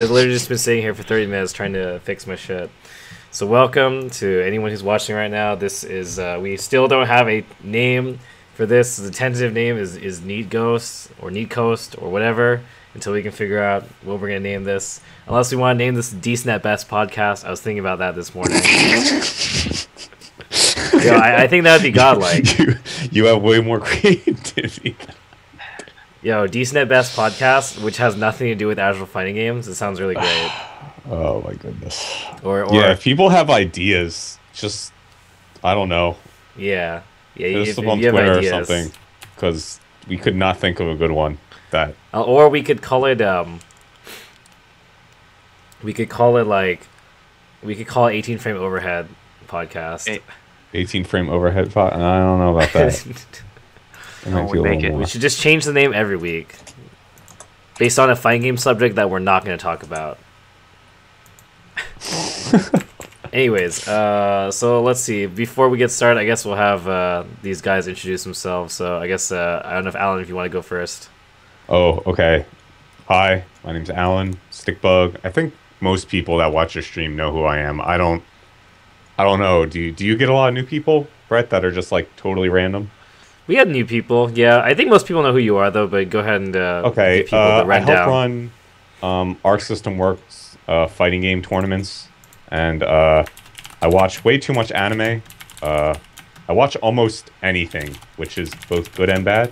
I've literally just been sitting here for 30 minutes trying to fix my shit. So welcome to anyone who's watching right now. This is, we still don't have a name for this. The tentative name is NEET Ghost or NEET Coast or whatever until we can figure out what we're going to name this. Unless we want to name this Decent at Best Podcast. I was thinking about that this morning. Yo, I think that would be godlike. You have way more creativity. Yo, Decent at Best Podcast, which has nothing to do with actual fighting games. It sounds really great. Oh my goodness. Or yeah, if people have ideas, just I don't know. Yeah, Post if them on you have Twitter or ideas. something, because we could not think of a good one. Or we could call it we could call it 18 frame overhead podcast. 18 frame overhead. I don't know about that. We should just change the name every week based on a fighting game subject that we're not going to talk about. Anyways, so let's see. Before we get started, I guess we'll have these guys introduce themselves. So I guess I don't know if Alan, if you want to go first. Oh, okay. Hi, my name's Alan Stickbug. I think most people that watch your stream know who I am. I don't know. Do you get a lot of new people, Brett, that are just like totally random? We have new people, yeah. I think most people know who you are, though. But go ahead and okay. give people the rundown. I help run Arc System Works fighting game tournaments, and I watch way too much anime. I watch almost anything, which is both good and bad.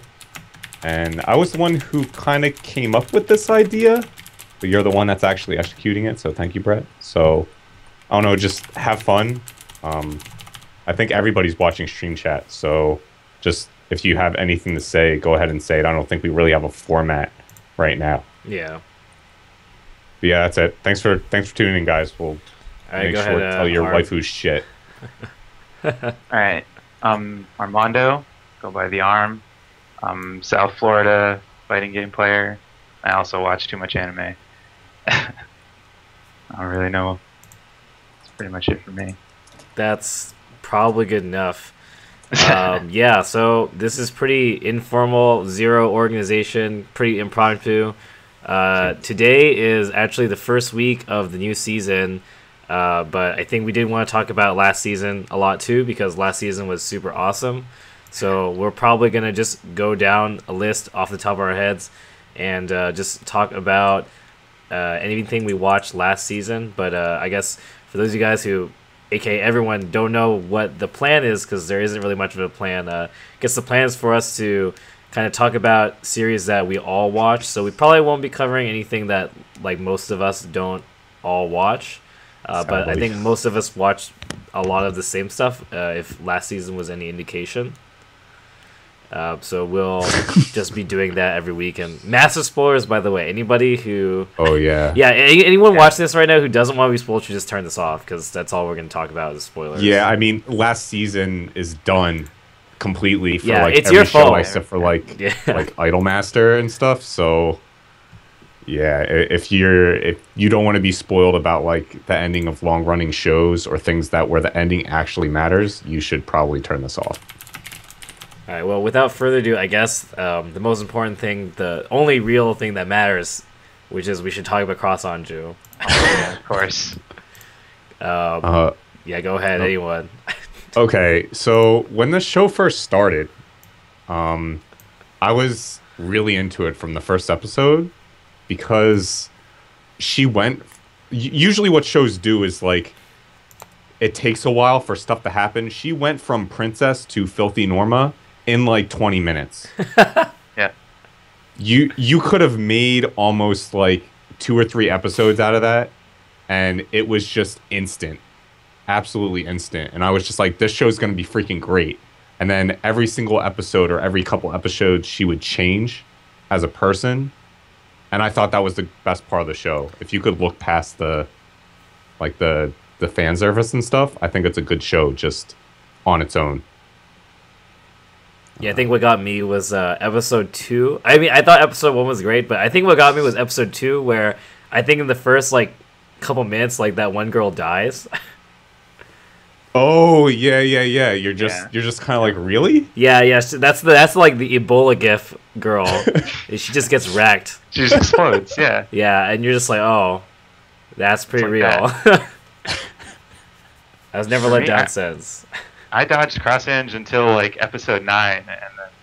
And I was the one who kind of came up with this idea, but you're the one that's actually executing it. So thank you, Brett. So I don't know, just have fun. I think everybody's watching stream chat, so just. If you have anything to say, go ahead and say it. I don't think we really have a format right now. Yeah. But yeah, that's it. Thanks for tuning in, guys. We'll make sure to tell your waifu shit. Alright. Armando, go by the Arm. South Florida fighting game player. I also watch too much anime. I don't really know. That's pretty much it for me. That's probably good enough. Yeah, so this is pretty informal, zero organization, pretty impromptu. Today is actually the first week of the new season, but I think we did want to talk about last season a lot too, because last season was super awesome. So we're probably going to just go down a list off the top of our heads and just talk about anything we watched last season. But I guess for those of you guys who aka everyone don't know what the plan is, because there isn't really much of a plan. I guess the plan is for us to kind of talk about series that we all watch, so we probably won't be covering anything that like most of us don't all watch, but I think most of us watched a lot of the same stuff, if last season was any indication. So we'll just be doing that every week. And massive spoilers, by the way. Anybody who... Oh, yeah. Yeah, anyone watching this right now who doesn't want to be spoiled should just turn this off, because that's all we're going to talk about is spoilers. Yeah, I mean, last season is done completely for like it's every your show fault. except for like Idolmaster and stuff. So yeah, if you don't want to be spoiled about like the ending of long running shows or things that where the ending actually matters, you should probably turn this off. All right, well, without further ado, I guess the most important thing, the only real thing that matters, which is we should talk about Cross-Anju. Oh, yeah, of course. Yeah, go ahead, anyone. Okay, so when the show first started, I was really into it from the first episode because she went... Usually what shows do is like, it takes a while for stuff to happen. She went from princess to filthy Norma in like 20 minutes. Yeah. You could have made almost like 2 or 3 episodes out of that, and it was just instant. Absolutely instant. And I was just like, this show's going to be freaking great. And then every single episode or every couple episodes, she would change as a person. And I thought that was the best part of the show. If you could look past the fan service and stuff, I think it's a good show just on its own. Yeah, I think what got me was episode 2. I mean, I thought episode 1 was great, but I think what got me was episode 2, where I think in the first like couple minutes, like that one girl dies. Oh yeah. You're just kind of like, really? Yeah. That's like the Ebola gif girl. She just gets wrecked. She just explodes. Yeah. Yeah, and you're just like, oh, That's pretty like real. that. I was never For let me, down since. I dodged CrossEng until like episode 9, and then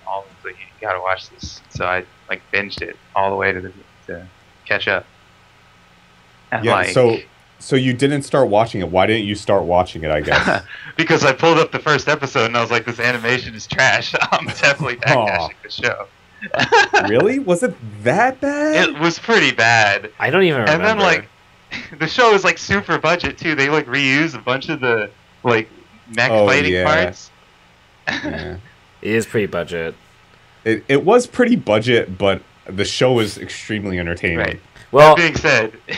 all of them was like, you gotta watch this. So I like binged it all the way to catch up. And Yeah, so like, so you didn't start watching it. Why didn't you start watching it, I guess? because I pulled up the first episode and I was like, this animation is trash. I'm definitely Aw. backdashing the show. Really? Was it that bad? It was pretty bad. I don't even remember. And then like, the show is like super budget too. They like reuse a bunch of the like mech fighting parts. Yeah. It is pretty budget. It was pretty budget, but the show was extremely entertaining. Right. Well, That being said, I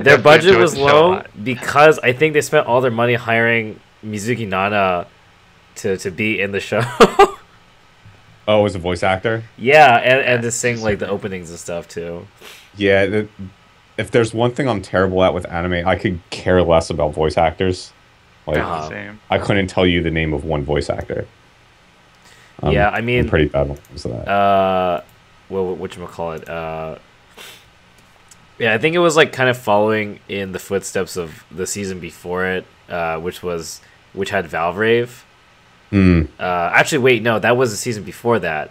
their definitely budget enjoyed was the show a low lot. because I think they spent all their money hiring Mizuki Nana to be in the show. Oh, as a voice actor? Yeah, and to sing like the openings and stuff too. Yeah, if there's one thing I'm terrible at with anime, I could care less about voice actors. Like, Uh-huh. Same. I couldn't tell you the name of one voice actor. Yeah, I mean, I'm pretty bad when it comes to that. well, whatchamacallit, yeah, I think it was like kind of following in the footsteps of the season before it, which had Valvrave. Actually, wait, no, that was the season before that,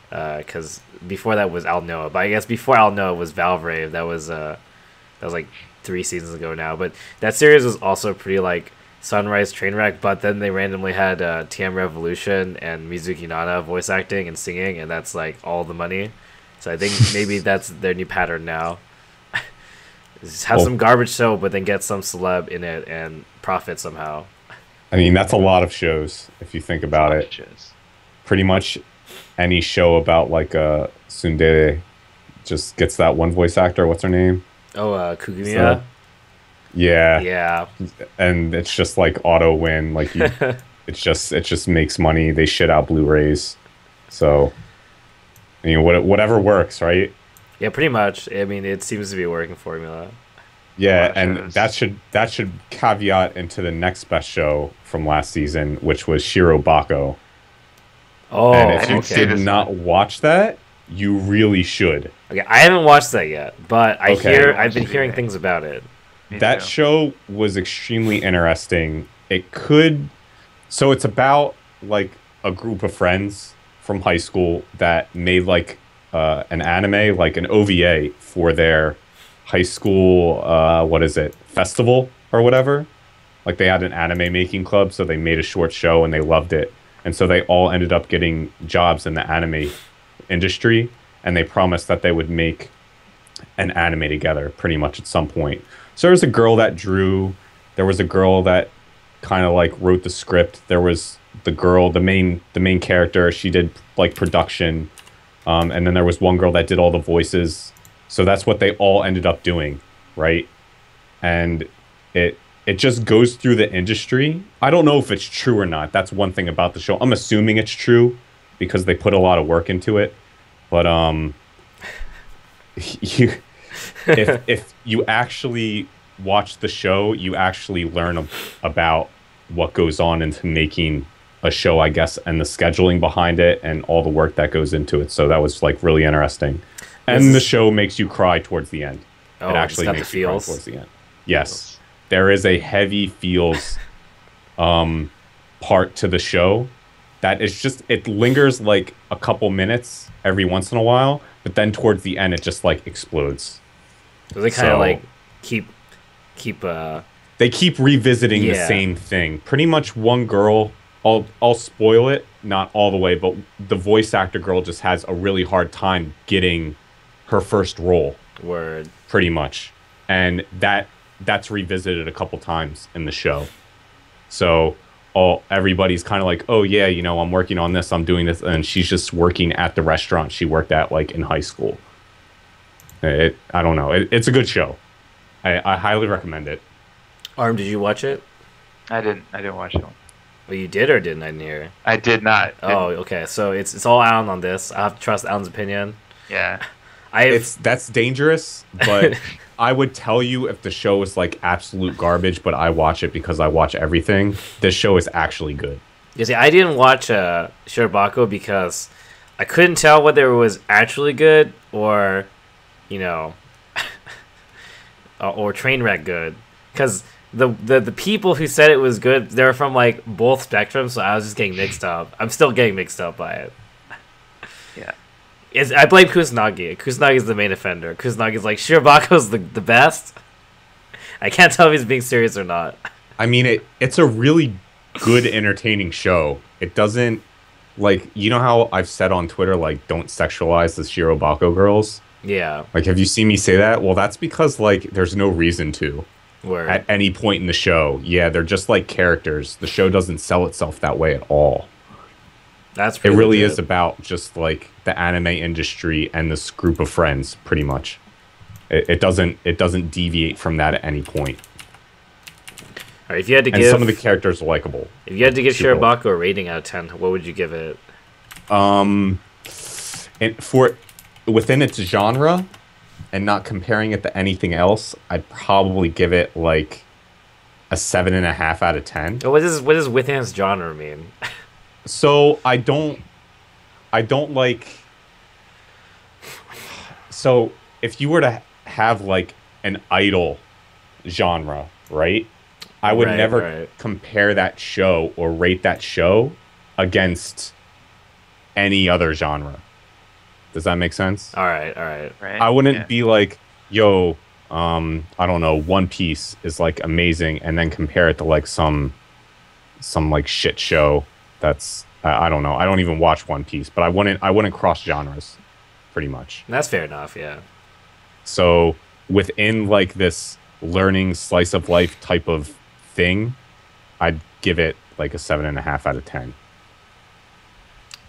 because before that was Al Noah. But I guess before Al Noah was Valvrave. That was like 3 seasons ago now. But that series was also pretty like Sunrise Trainwreck. But then they randomly had TM Revolution and Mizuki Nana voice acting and singing, and that's like all the money. So I think maybe that's their new pattern now. Just have some garbage show, but then get some celeb in it and profit somehow. I mean, that's a lot of shows if you think about it. Shows. Pretty much any show about like tsundere just gets that one voice actor. What's her name? Oh, Kugumiya? Yeah. Yeah. And it's just like auto win. Like you, it just makes money. They shit out Blu-rays. So, I mean, whatever works, right? Yeah, pretty much. I mean, it seems to be a working formula. Yeah, Wow, and shows. that should caveat into the next best show from last season, which was Shiro Bako. Oh, And if I you didn't see did this not watch that, you really should. Okay, I haven't watched that yet, but Okay. I've been Watched it hearing yet. things about it. Me That too. show was extremely interesting. So it's about like a group of friends from high school that made like an anime, like an OVA for their high school, festival or whatever. Like they had an anime making club, so they made a short show and they loved it. And so they all ended up getting jobs in the anime industry, and they promised that they would make an anime together pretty much at some point. So there was a girl that drew, there was a girl that kind of like wrote the script. There was the girl, the main character, she did like production. And then there was one girl that did all the voices. So that's what they all ended up doing, right? And it just goes through the industry. I don't know if it's true or not. That's one thing about the show. I'm assuming it's true because they put a lot of work into it. But if you actually watch the show, you actually learn about what goes on into making a show, I guess, and the scheduling behind it and all the work that goes into it. So that was like really interesting. And the show makes you cry towards the end. Oh, It actually it's got makes the you cry feels. towards the end. Yes. There is a heavy feels part to the show that is just, it lingers like a couple minutes every once in a while, but then towards the end it just like explodes. So they kind of So- like keep They keep revisiting the Yeah. same thing. Pretty much one girl, I'll spoil it, not all the way, but the voice actor girl just has a really hard time getting her first role, word. pretty much. And that's revisited a couple times in the show. So everybody's kind of like, oh yeah, I'm working on this, I'm doing this, and she's just working at the restaurant she worked at like in high school. I don't know. It's a good show. I highly recommend it. Arm, did you watch it? I didn't watch it. Well, you did or didn't? I didn't hear. I did not. Oh, okay. So it's all Alan on this. I have to trust Alan's opinion. Yeah. That's dangerous, but I would tell you if the show is like absolute garbage, but I watch it because I watch everything. This show is actually good. You see, I didn't watch Shirobako because I couldn't tell whether it was actually good or, or Trainwreck good, because the people who said it was good, they're from like both spectrums, so I was just getting mixed up. I'm still getting mixed up by it. Yeah. I blame Kusanagi. Kusanagi's the main offender. Kusanagi's like, Shirabako's the best. I can't tell if he's being serious or not. I mean, it's a really good, entertaining show. It doesn't, like, you know how I've said on Twitter, like, don't sexualize the Shirobako girls? Yeah. Like, have you seen me say that? Well, that's because, like, there's no reason to. Word. At any point in the show. Yeah, they're just like characters. The show doesn't sell itself that way at all. That's pretty It really legit. is about just like the anime industry and this group of friends, pretty much. It doesn't deviate from that at any point. All right, if you had to And give some of the characters are likable. if you had to give Super. Shirobako a rating out of 10, what would you give it? And for within its genre and not comparing it to anything else, I'd probably give it like a 7.5 out of 10. What does within its genre mean? So I don't like. So if you were to have like an idol genre, right? I would Right, never right. compare that show or rate that show against any other genre. Does that make sense? All right. Right. I wouldn't Yeah. be like, yo, I don't know, One Piece is like amazing, and then compare it to like some like shit show that's I don't know. I don't even watch One Piece, but I wouldn't cross genres, pretty much. That's fair enough. Yeah. So within like this learning slice of life type of thing, I'd give it like a 7.5 out of 10.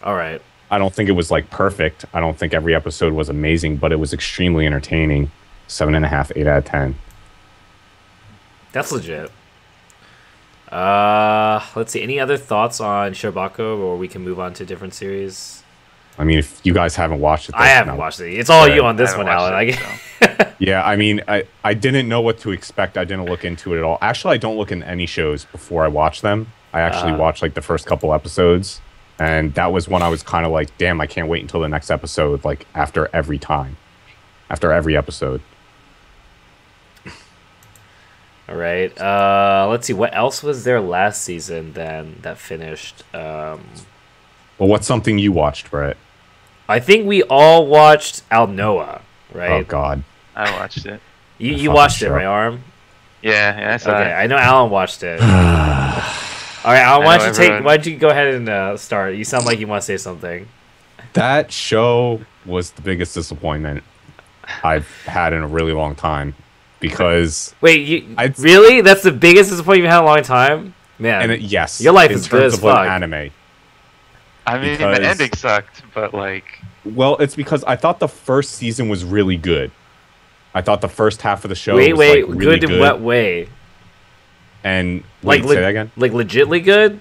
All right. I don't think it was like perfect. I don't think every episode was amazing, but it was extremely entertaining. 7.5, 8 out of 10. That's legit. Let's see. Any other thoughts on Shirobako, or we can move on to a different series? I mean, if you guys haven't watched it, I haven't watched it. It's all Right. you on this I one, haven't Alan. watched it, Yeah, I mean, I didn't know what to expect. I didn't look into it at all. Actually, I don't look into any shows before I watch them. I actually watch like the first couple episodes, and that was when I was kind of like, damn, I can't wait until the next episode, like after every episode. All right. Let's see. What else was there last season then that finished? Well, what's something you watched, Brett? I think we all watched Al Noah, right? Oh, God. I watched it. You fucking watched it, show. right, Arm? Yeah, I saw Okay, it. I know Alan watched it. All right, Alan, I know why don't you go ahead and start? You sound like you want to say something. That show was the biggest disappointment I've had in a really long time because, Wait, I'd- really? That's the biggest disappointment you've had in a long time? Man, yes, your life in is good terms as of an fuck. anime. I mean, because- the ending sucked, but like, Well, it's because I thought the first season was really good. I thought the first half of the show wait, was like really good in what way? And Like, say that again. like legitly good?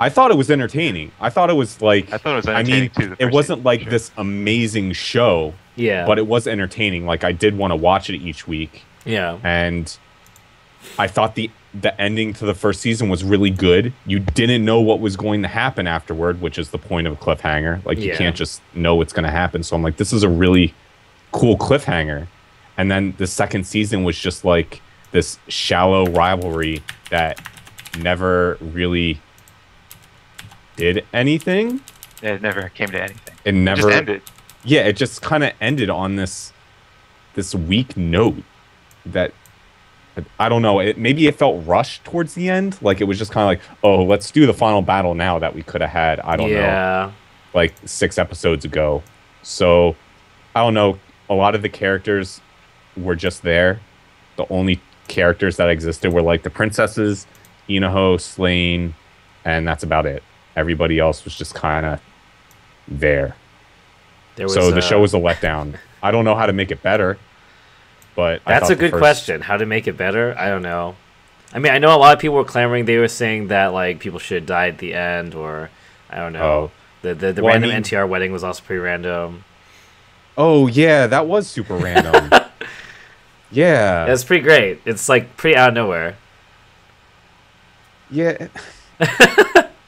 I thought it was entertaining. I thought it was like. I thought it was I entertaining mean, too. The it first wasn't season, like sure. this amazing show, Yeah, but it was entertaining. Like I did want to watch it each week, yeah. and I thought the ending to the first season was really good. You didn't know what was going to happen afterward, which is the point of a cliffhanger. Like you Yeah. can't just know what's going to happen. So I'm like, this is a really cool cliffhanger. And then the second season was just like this shallow rivalry that never really did anything. Yeah, it never came to anything. It It never just ended. Yeah, it just kind of ended on this weak note that I don't know. Maybe it felt rushed towards the end. Like it was just kind of like, oh, let's do the final battle now that we could have had. I don't know, Yeah. like 6 episodes ago. So I don't know. A lot of the characters were just there. The only characters that existed were like the princesses, Inaho, Slane, and that's about it. Everybody else was just kind of there. There was, So the show was a letdown. I don't know how to make it better, but I That's thought a good question. How to make it better? I don't know. I mean, I know a lot of people were clamoring. They were saying that like people should die at the end, or I don't know. Oh. The Well, I random mean- NTR wedding was also pretty random. Oh yeah, that was super random. Yeah, It's pretty great. It's like pretty out of nowhere. yeah.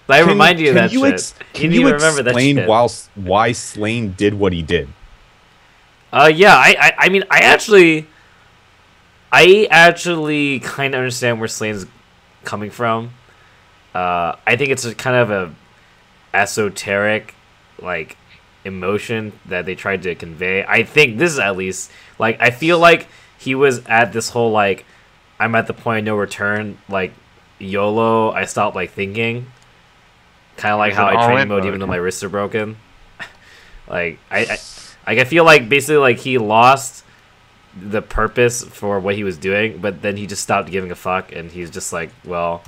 I remind you of that shit. Can didn't you even remember that explain shit. why Slane did what he did? Yeah. I mean, I actually, I actually kind of understand where Slane's coming from. I think it's a kind of a esoteric, like, emotion that they tried to convey. I think this is at least like I feel like he was at this whole like I'm at the point of no return, like YOLO. I stopped like thinking, kind of like how I train mode even though my wrists are broken. Like I feel like basically like he lost the purpose for what he was doing, but then he just stopped giving a fuck, and he's just like, well,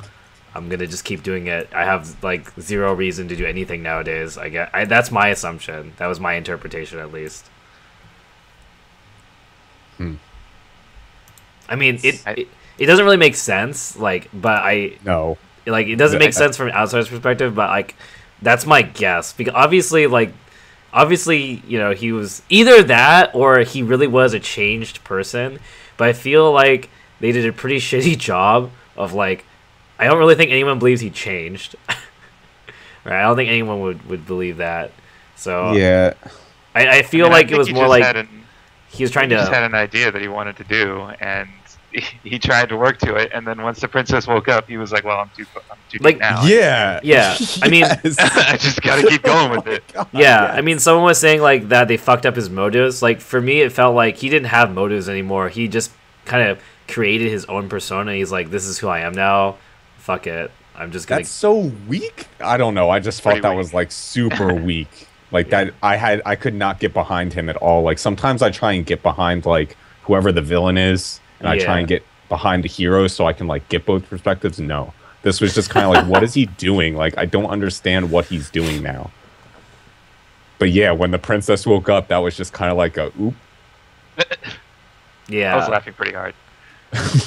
I'm gonna just keep doing it. I have like zero reason to do anything nowadays. That's my assumption. That was my interpretation, at least. I mean, it doesn't really make sense, like, but No. Like, it doesn't make sense from an outsider's perspective, but like, that's my guess because obviously, you know, he was either that or he really was a changed person. But I feel like they did a pretty shitty job of like. I don't really think anyone believes he changed. Right? I don't think anyone would believe that. So yeah, I feel like it was more like he was trying to. He just had an idea that he wanted to do, and he tried to work to it. And then once the princess woke up, he was like, "Well, I'm too like now." Yeah. I mean, I just gotta keep going with it. God, yeah, yes. I mean, someone was saying like that they fucked up his motives. Like for me, it felt like he didn't have motives anymore. He just kind of created his own persona. He's like, "This is who I am now. Fuck it. I'm just gonna." That's so weak. I don't know. I just thought that was like super weak. Like that, I could not get behind him at all. Like sometimes I try and get behind like whoever the villain is, and I try and get behind the hero so I can like get both perspectives. No, this was just kind of like, what is he doing? Like I don't understand what he's doing now. But yeah, when the princess woke up, that was just kind of like a oop. Yeah, I was laughing pretty hard.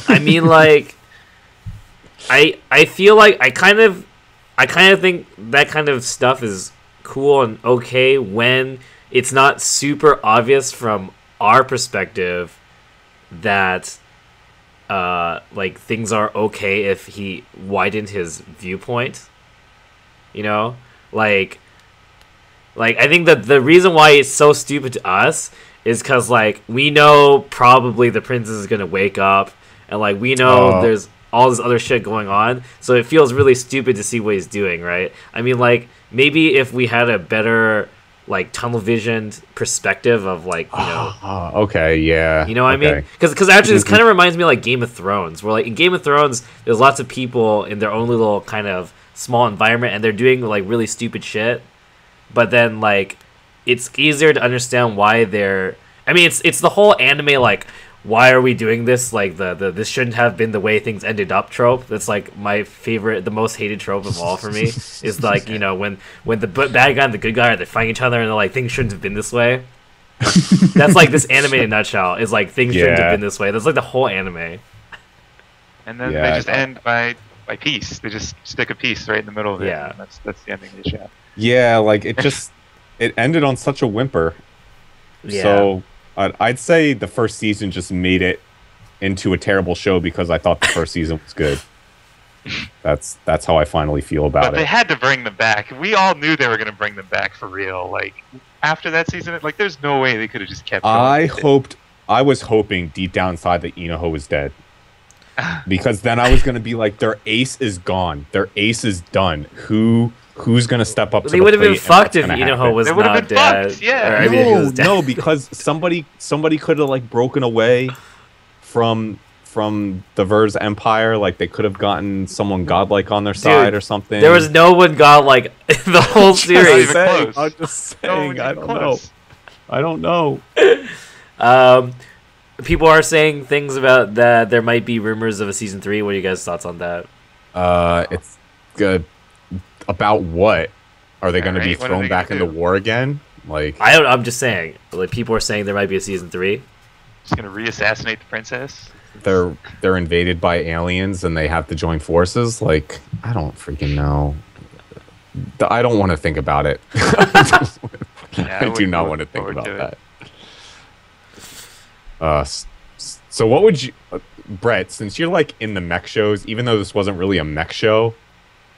I mean, like. I feel like I kind of think that kind of stuff is cool and okay when it's not super obvious from our perspective that like things are okay if he widened his viewpoint. You know? Like I think that the reason why it's so stupid to us is because like we know probably the princess is gonna wake up, and like we know there's all this other shit going on, so it feels really stupid to see what he's doing, right? I mean, like, maybe if we had a better, like, tunnel-visioned perspective of, like, you know... okay, yeah. You know what I mean? Because actually, this kind of reminds me of, like, Game of Thrones, where, like, in Game of Thrones, there's lots of people in their own little kind of small environment, and they're doing, like, really stupid shit, but then, like, it's easier to understand why they're... I mean, it's the whole anime, like... Why are we doing this? Like the this shouldn't have been the way things ended up trope. That's like my favorite, the most hated trope of all for me. Is like, you know, when the bad guy and the good guy are they fighting each other and they're like things shouldn't have been this way. That's like this anime in a nutshell. Is like things shouldn't have been this way. That's like the whole anime. And then they just end by peace. They just stick a piece right in the middle of it. Yeah, that's the ending of the show. Yeah, like it ended on such a whimper. Yeah. So. I'd say the first season just made it into a terrible show because I thought the first season was good. That's how I finally feel about it. But they had to bring them back. We all knew they were going to bring them back for real. Like after that season, like there's no way they could have just kept going. I was hoping deep down inside that Inoho was dead. Because then I was going to be like, their ace is gone. Their ace is done. Who's gonna step up to the plate? They would have been fucked if Inoho was not dead. Fucked, yeah. No, because somebody could have like broken away from the Ver's empire. Like they could have gotten someone godlike on their side or something. There was no one godlike in the whole series. I'm just saying. I don't know. People are saying things about that. There might be rumors of a season 3. What are you guys' thoughts on that? It's good. About what? Are they going to be thrown back into war again? Like I'm just saying. Like people are saying there might be a season 3. Just going to reassassinate the princess. They're invaded by aliens and they have to join forces. Like I don't freaking know. I don't want to think about it. I do not want to think about that. So what would you, Brett? Since you're like in the mech shows, even though this wasn't really a mech show.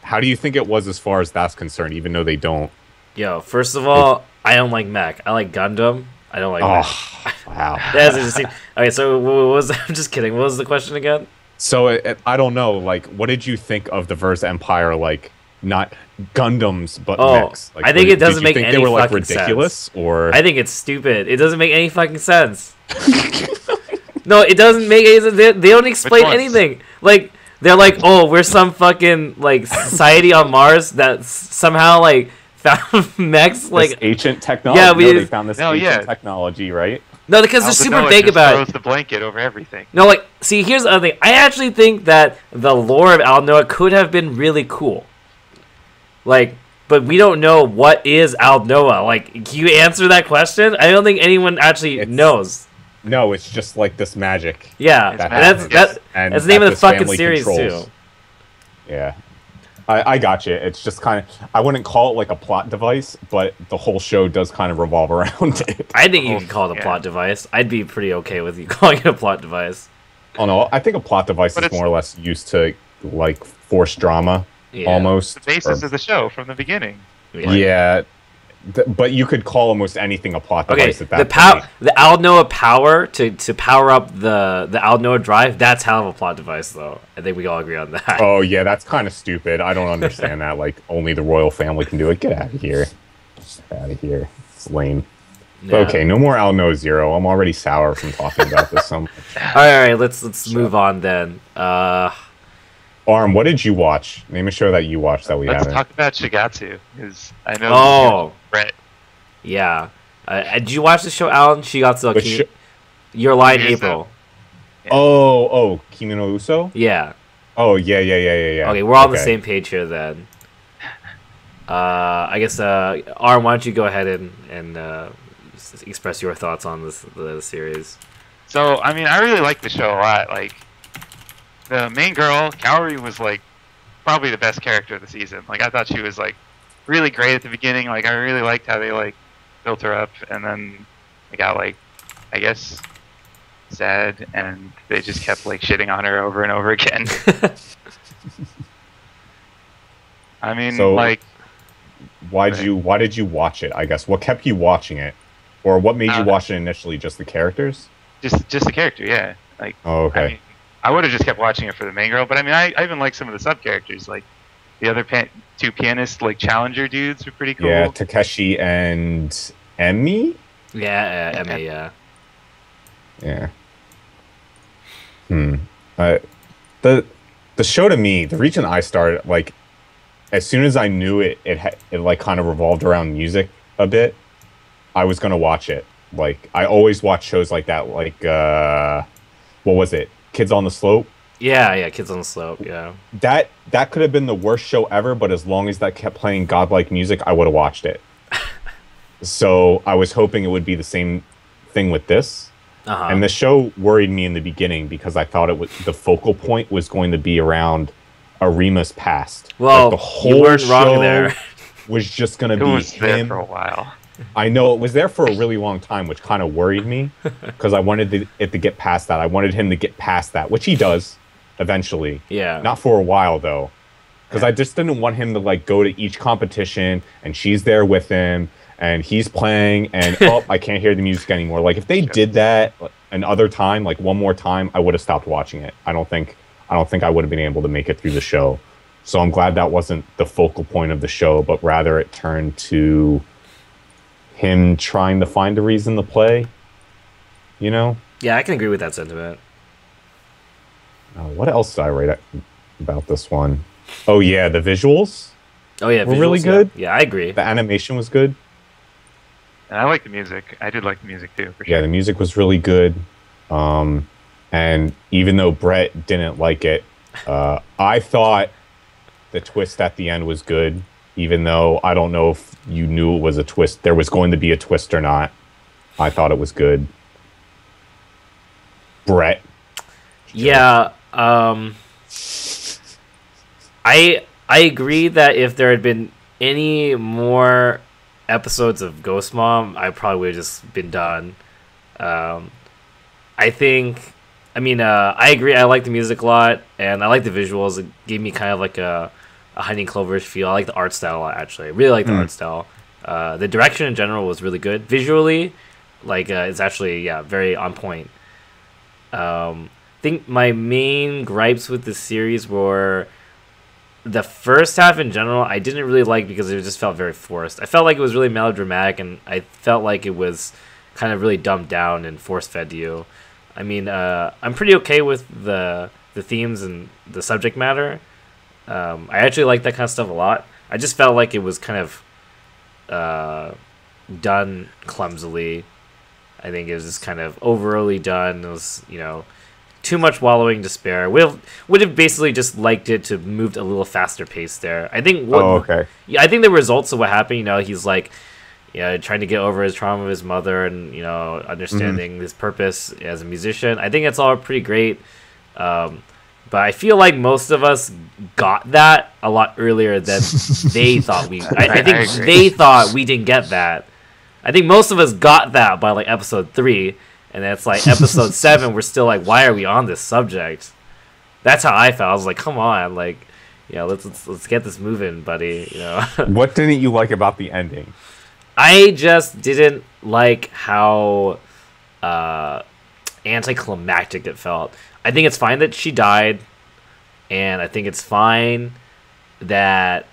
How do you think it was as far as that's concerned, even though they don't? Yo, first of all, I don't like mech. I like Gundam. I don't like Oh, that. wow. That's interesting. Okay, so what was I'm just kidding. What was the question again? So I don't know. Like, what did you think of the Verse Empire? Like, not Gundams, but Oh, mechs. Like, I think it doesn't did you make think any they were like fucking sense. ridiculous or? I think it's stupid. It doesn't make any fucking sense. No, it doesn't make any sense. They don't explain ones? anything. Like, they're like, oh, we're some fucking, like, society on Mars that somehow, like, found mechs, like... This ancient technology. Yeah, they found this ancient technology, right? No, because they're super Noah vague just about throws it. the blanket over everything. No, like, see, here's the other thing. I actually think that the lore of Al Noah could have been really cool. Like, but we don't know what is Al Noah. Like, can you answer that question? I don't think anyone actually knows. No, it's just like this magic. Yeah, It's and magic. that's the name of the this fucking family series controls. too. Yeah. I got you. It's just kind of, I wouldn't call it like a plot device, but the whole show does kind of revolve around it. I think you can call it a plot device. I'd be pretty okay with you calling it a plot device. Oh no, I think a plot device is more or less used to like force drama, almost. The basis of the show from the beginning. Yeah, but you could call almost anything a plot device at that point. The Al Noah power to power up the Al Noah drive, that's hell of a plot device, though. I think we all agree on that. Oh yeah, that's kind of stupid. I don't understand that. Like only the royal family can do it. Get out of here. Get out of here. It's lame. Yeah. Okay, no more Al Noah Zero. I'm already sour from talking about this so much. All right, let's move on then. Arm, what did you watch? Name a show that you watched that we Let's haven't. talk about Shigatsu, because I know. Oh, Brett. yeah. Did you watch the show, Alan? Shigatsu Which Kimi. Your Lie in Yes, April. Yeah. Oh, Kimi no Uso? Yeah. Oh, yeah. Okay, we're all on the same page here then. I guess, Arm, why don't you go ahead and express your thoughts on the series? So, I mean, I really like the show a lot. Like, the main girl, Kaori, was, like, probably the best character of the season. Like, I thought she was, like, really great at the beginning. Like, I really liked how they, like, built her up. And then they got, like, I guess, sad. And they just kept, like, shitting on her over and over again. I mean, So, like... Why did you watch it, I guess? What kept you watching it? Or what made you watch it initially? Just the characters? Just the character, yeah. Like, Oh, okay. I mean, I would have just kept watching it for the main girl, but I mean, I even like some of the sub characters, like the other two pianists, like challenger dudes, were pretty cool. Yeah, Takeshi and Emi? Yeah, Emma, yeah. Yeah. The show to me, the reason I started, like, as soon as I knew it like kind of revolved around music a bit, I was gonna watch it. Like, I always watch shows like that, like, what was it? Kids on the Slope? Yeah, Kids on the Slope, yeah. That could have been the worst show ever, but as long as that kept playing godlike music, I would have watched it. So I was hoping it would be the same thing with this. Uh-huh. And the show worried me in the beginning because I thought the focal point was going to be around Arima's past. Well, like the whole you weren't show wrong there. was just going to It be was there him. for a while. I know it was there for a really long time, which kind of worried me because I wanted it to get past that. I wanted him to get past that, which he does eventually. Yeah. Not for a while though, because I just didn't want him to like go to each competition and she's there with him and he's playing and I can't hear the music anymore. Like if they did that another time, like one more time, I would have stopped watching it. I don't think I would have been able to make it through the show. So I'm glad that wasn't the focal point of the show, but rather it turned to him trying to find a reason to play, you know? Yeah, I can agree with that sentiment. What else did I write about this one? Oh yeah, the visuals Oh yeah, were really good. Yeah, I agree. The animation was good. And I like the music. I did like the music too, for sure. Yeah, the music was really good. And even though Brett didn't like it, I thought the twist at the end was good. Even though I don't know if you knew it was a twist, there was going to be a twist or not. I thought it was good. Brett. Yeah, I agree that if there had been any more episodes of Ghost Mom, I probably would have just been done. I think, I agree. I like the music a lot, and I like the visuals. It gave me kind of like a Honey and Cloverish feel. I like the art style a lot, actually. I really like the art style. The direction in general was really good. Visually, Like it's actually very on point. I think my main gripes with the series were the first half in general. I didn't really like because it just felt very forced. I felt like it was really melodramatic, and I felt like it was kind of really dumbed down and force fed you. I mean, I'm pretty okay with the themes and the subject matter. I actually like that kind of stuff a lot. I just felt like it was kind of done clumsily. I think it was just kind of overly done. It was, too much wallowing despair. Would have basically just liked it to move a little faster pace there. I think okay. Yeah, I think the results of what happened, he's like, trying to get over his trauma of his mother and, understanding his purpose as a musician. I think it's all pretty great. But I feel like most of us got that a lot earlier than they thought we. I think they thought we didn't get that. I think most of us got that by like episode 3, and then it's like episode 7. We're still like, why are we on this subject? That's how I felt. I was like, come on, like, let's get this moving, buddy. What didn't you like about the ending? I just didn't like how anticlimactic it felt. I think it's fine that she died, and I think it's fine that,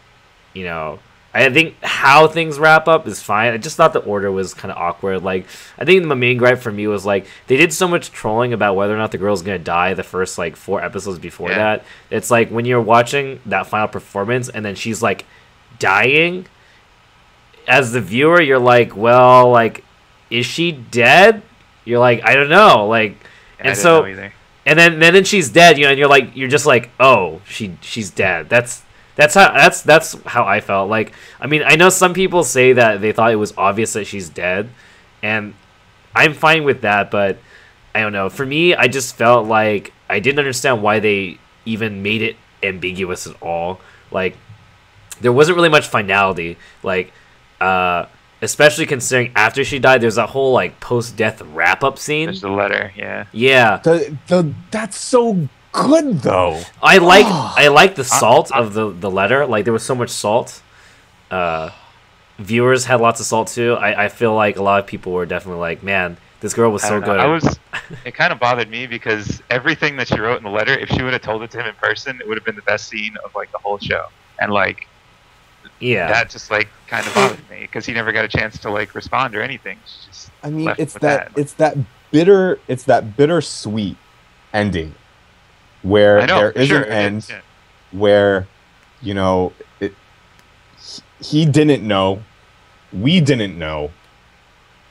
I think how things wrap up is fine. I just thought the order was kind of awkward. Like, I think the main gripe for me was, like, they did so much trolling about whether or not the girl's going to die the first, like, 4 episodes before that. It's like, when you're watching that final performance, and then she's, like, dying, as the viewer, you're like, well, like, is she dead? You're like, I don't know. Like, and I so... Didn't know either. And then she's dead, and you're just like, oh, she's dead. That's how I felt. Like, I mean, I know some people say that they thought it was obvious that she's dead, and I'm fine with that, but I don't know. For me, I just felt like I didn't understand why they even made it ambiguous at all. Like, there wasn't really much finality. Like, especially considering after she died, there's that whole like post-death wrap-up scene. There's the letter, yeah. Yeah. That's so good though. I like the salt of the letter. Like, there was so much salt. Viewers had lots of salt too. I feel like a lot of people were definitely like, man, this girl was so good. It kind of bothered me because everything that she wrote in the letter, if she would have told it to him in person, it would have been the best scene of like the whole show. And like, yeah, that just like kind of bothered me because he never got a chance to like respond or anything. She just it's that bittersweet ending where there is an end where he didn't know, we didn't know.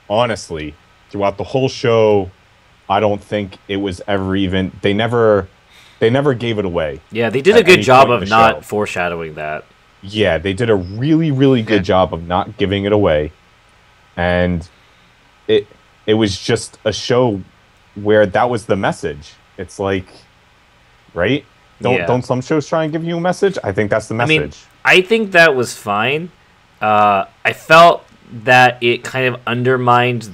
Honestly, throughout the whole show, I don't think it was ever even. They never gave it away. Yeah, they did a good job of not foreshadowing that. Yeah, they did a really, really good job of not giving it away. And it was just a show where that was the message. It's like, right? Don't some shows try and give you a message? I think that's the message. I mean, I think that was fine. I felt that it kind of undermined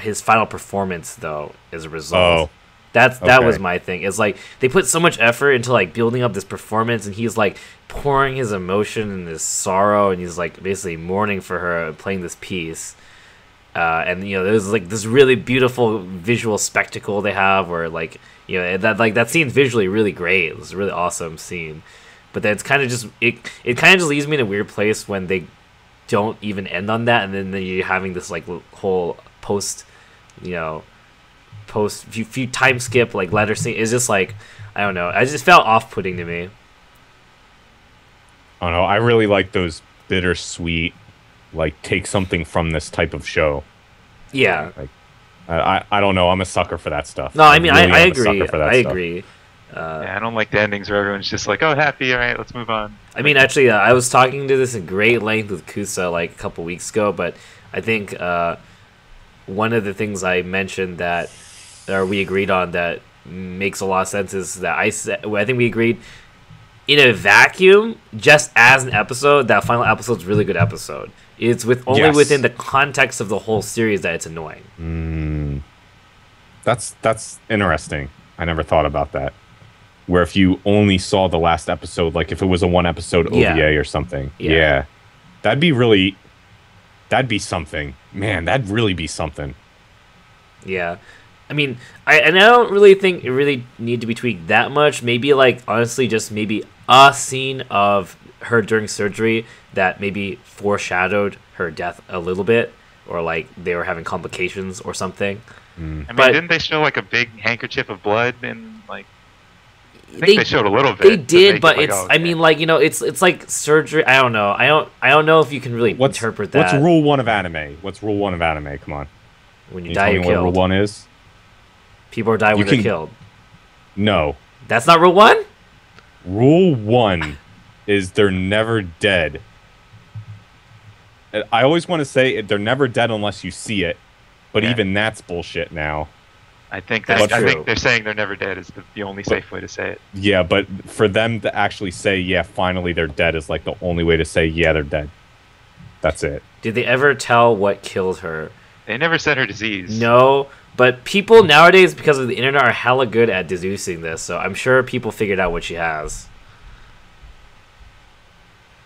his final performance, though, as a result. That was my thing. It's like they put so much effort into like building up this performance, and he's like pouring his emotion and his sorrow, and he's like basically mourning for her, playing this piece. And there's like this really beautiful visual spectacle they have, where like that scene's visually really great. It was a really awesome scene, but then it's kind of just it kind of just leaves me in a weird place when they don't even end on that, and then you're having this like whole post few time skip like letter scene. It's just like, I don't know, I just felt off-putting to me. I don't know, I really like those bittersweet, like, take something from this type of show. Yeah. Like, I don't know, I'm a sucker for that stuff. No, I mean, I agree. I agree. I don't like the endings where everyone's just like, oh, happy, all right, let's move on. I mean, actually, I was talking to this in great length with Kusa like a couple weeks ago, but I think one of the things I mentioned that, or we agreed on, that makes a lot of sense is that I think we agreed in a vacuum, just as an episode, that final episode's a really good episode. It's only within the context of the whole series that it's annoying. That's interesting. I never thought about that. Where if you only saw the last episode, like if it was a 1-episode OVA or something, that'd be something. Man, that'd really be something. Yeah. I mean, I don't really think it really need to be tweaked that much. Maybe like honestly, just maybe a scene of her during surgery that maybe foreshadowed her death a little bit, or like they were having complications or something. I mean, But didn't they show like a big handkerchief of blood in like? I think they they showed a little bit. they to did, make but it like, it's oh, I okay. mean like it's like surgery. I don't know. I don't know if you can really interpret that. What's rule one of anime? What's rule one of anime? Come on. When Can you you die, tell you're me what rule killed. one is? People die when You they're can- killed. No. That's not rule one. Rule one is they're never dead. I always want to say they're never dead unless you see it, but Yeah. even that's bullshit now. I think That's I true. think they're saying they're never dead is the only safe way to say it. Yeah, but for them to actually say, yeah, finally they're dead is like the only way to say, yeah, they're dead. That's it. Did they ever tell what killed her? They never said her disease. No, but people nowadays, because of the internet, are hella good at deducing this. So I'm sure people figured out what she has.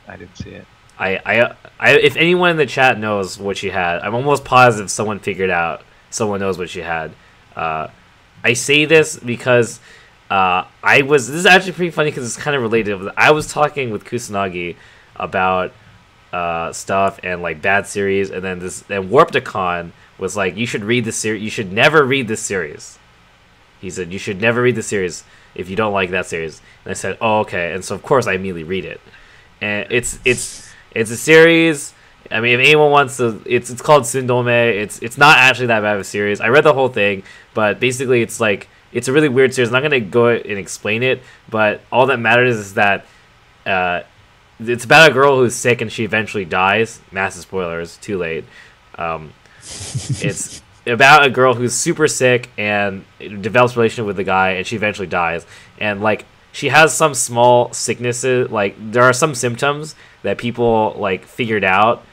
I didn't see it. If anyone in the chat knows what she had, I'm almost positive someone figured out. Someone knows what she had. I say this because this is actually pretty funny because it's kind of related. I was talking with Kusanagi about stuff and like bad series, and then Warpticon was like, you should read this series. You should never read this series. He said you should never read the series if you don't like that series. And I said, oh, okay. And so of course I immediately read it, and it's a series. I mean, if anyone wants to, it's called Sundome. It's not actually that bad of a series. I read the whole thing, but basically it's like it's a really weird series. I'm not gonna go and explain it, but all that matters is that it's about a girl who's sick and she eventually dies. Massive spoilers, too late. It's about a girl who's super sick and develops a relationship with the guy, and she eventually dies. And like she has some small sicknesses. Like there are some symptoms that people like figured out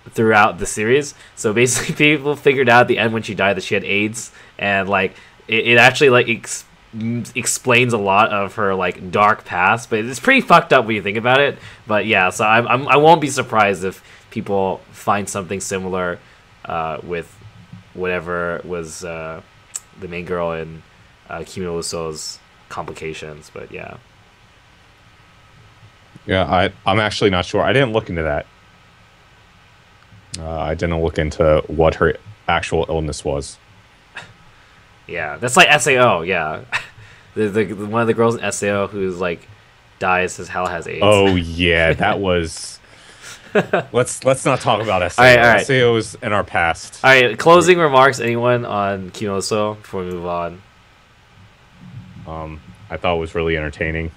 throughout the series. So basically, people figured out at the end when she died that she had AIDS, and like it actually like explains a lot of her like dark past. But it's pretty fucked up when you think about it. But yeah, so I won't be surprised if people find something similar with whatever was the main girl in Kimi no Uso's complications. But yeah. Yeah, I'm actually not sure. I didn't look into that. I didn't look into what her actual illness was. Yeah, that's like SAO. Yeah, the one of the girls in SAO who's like dies as hell has AIDS. Oh yeah, that was. let's not talk about SAO. All right. SAO is in our past. All right, closing remarks. Anyone on Kimi no Uso before we move on? I thought it was really entertaining.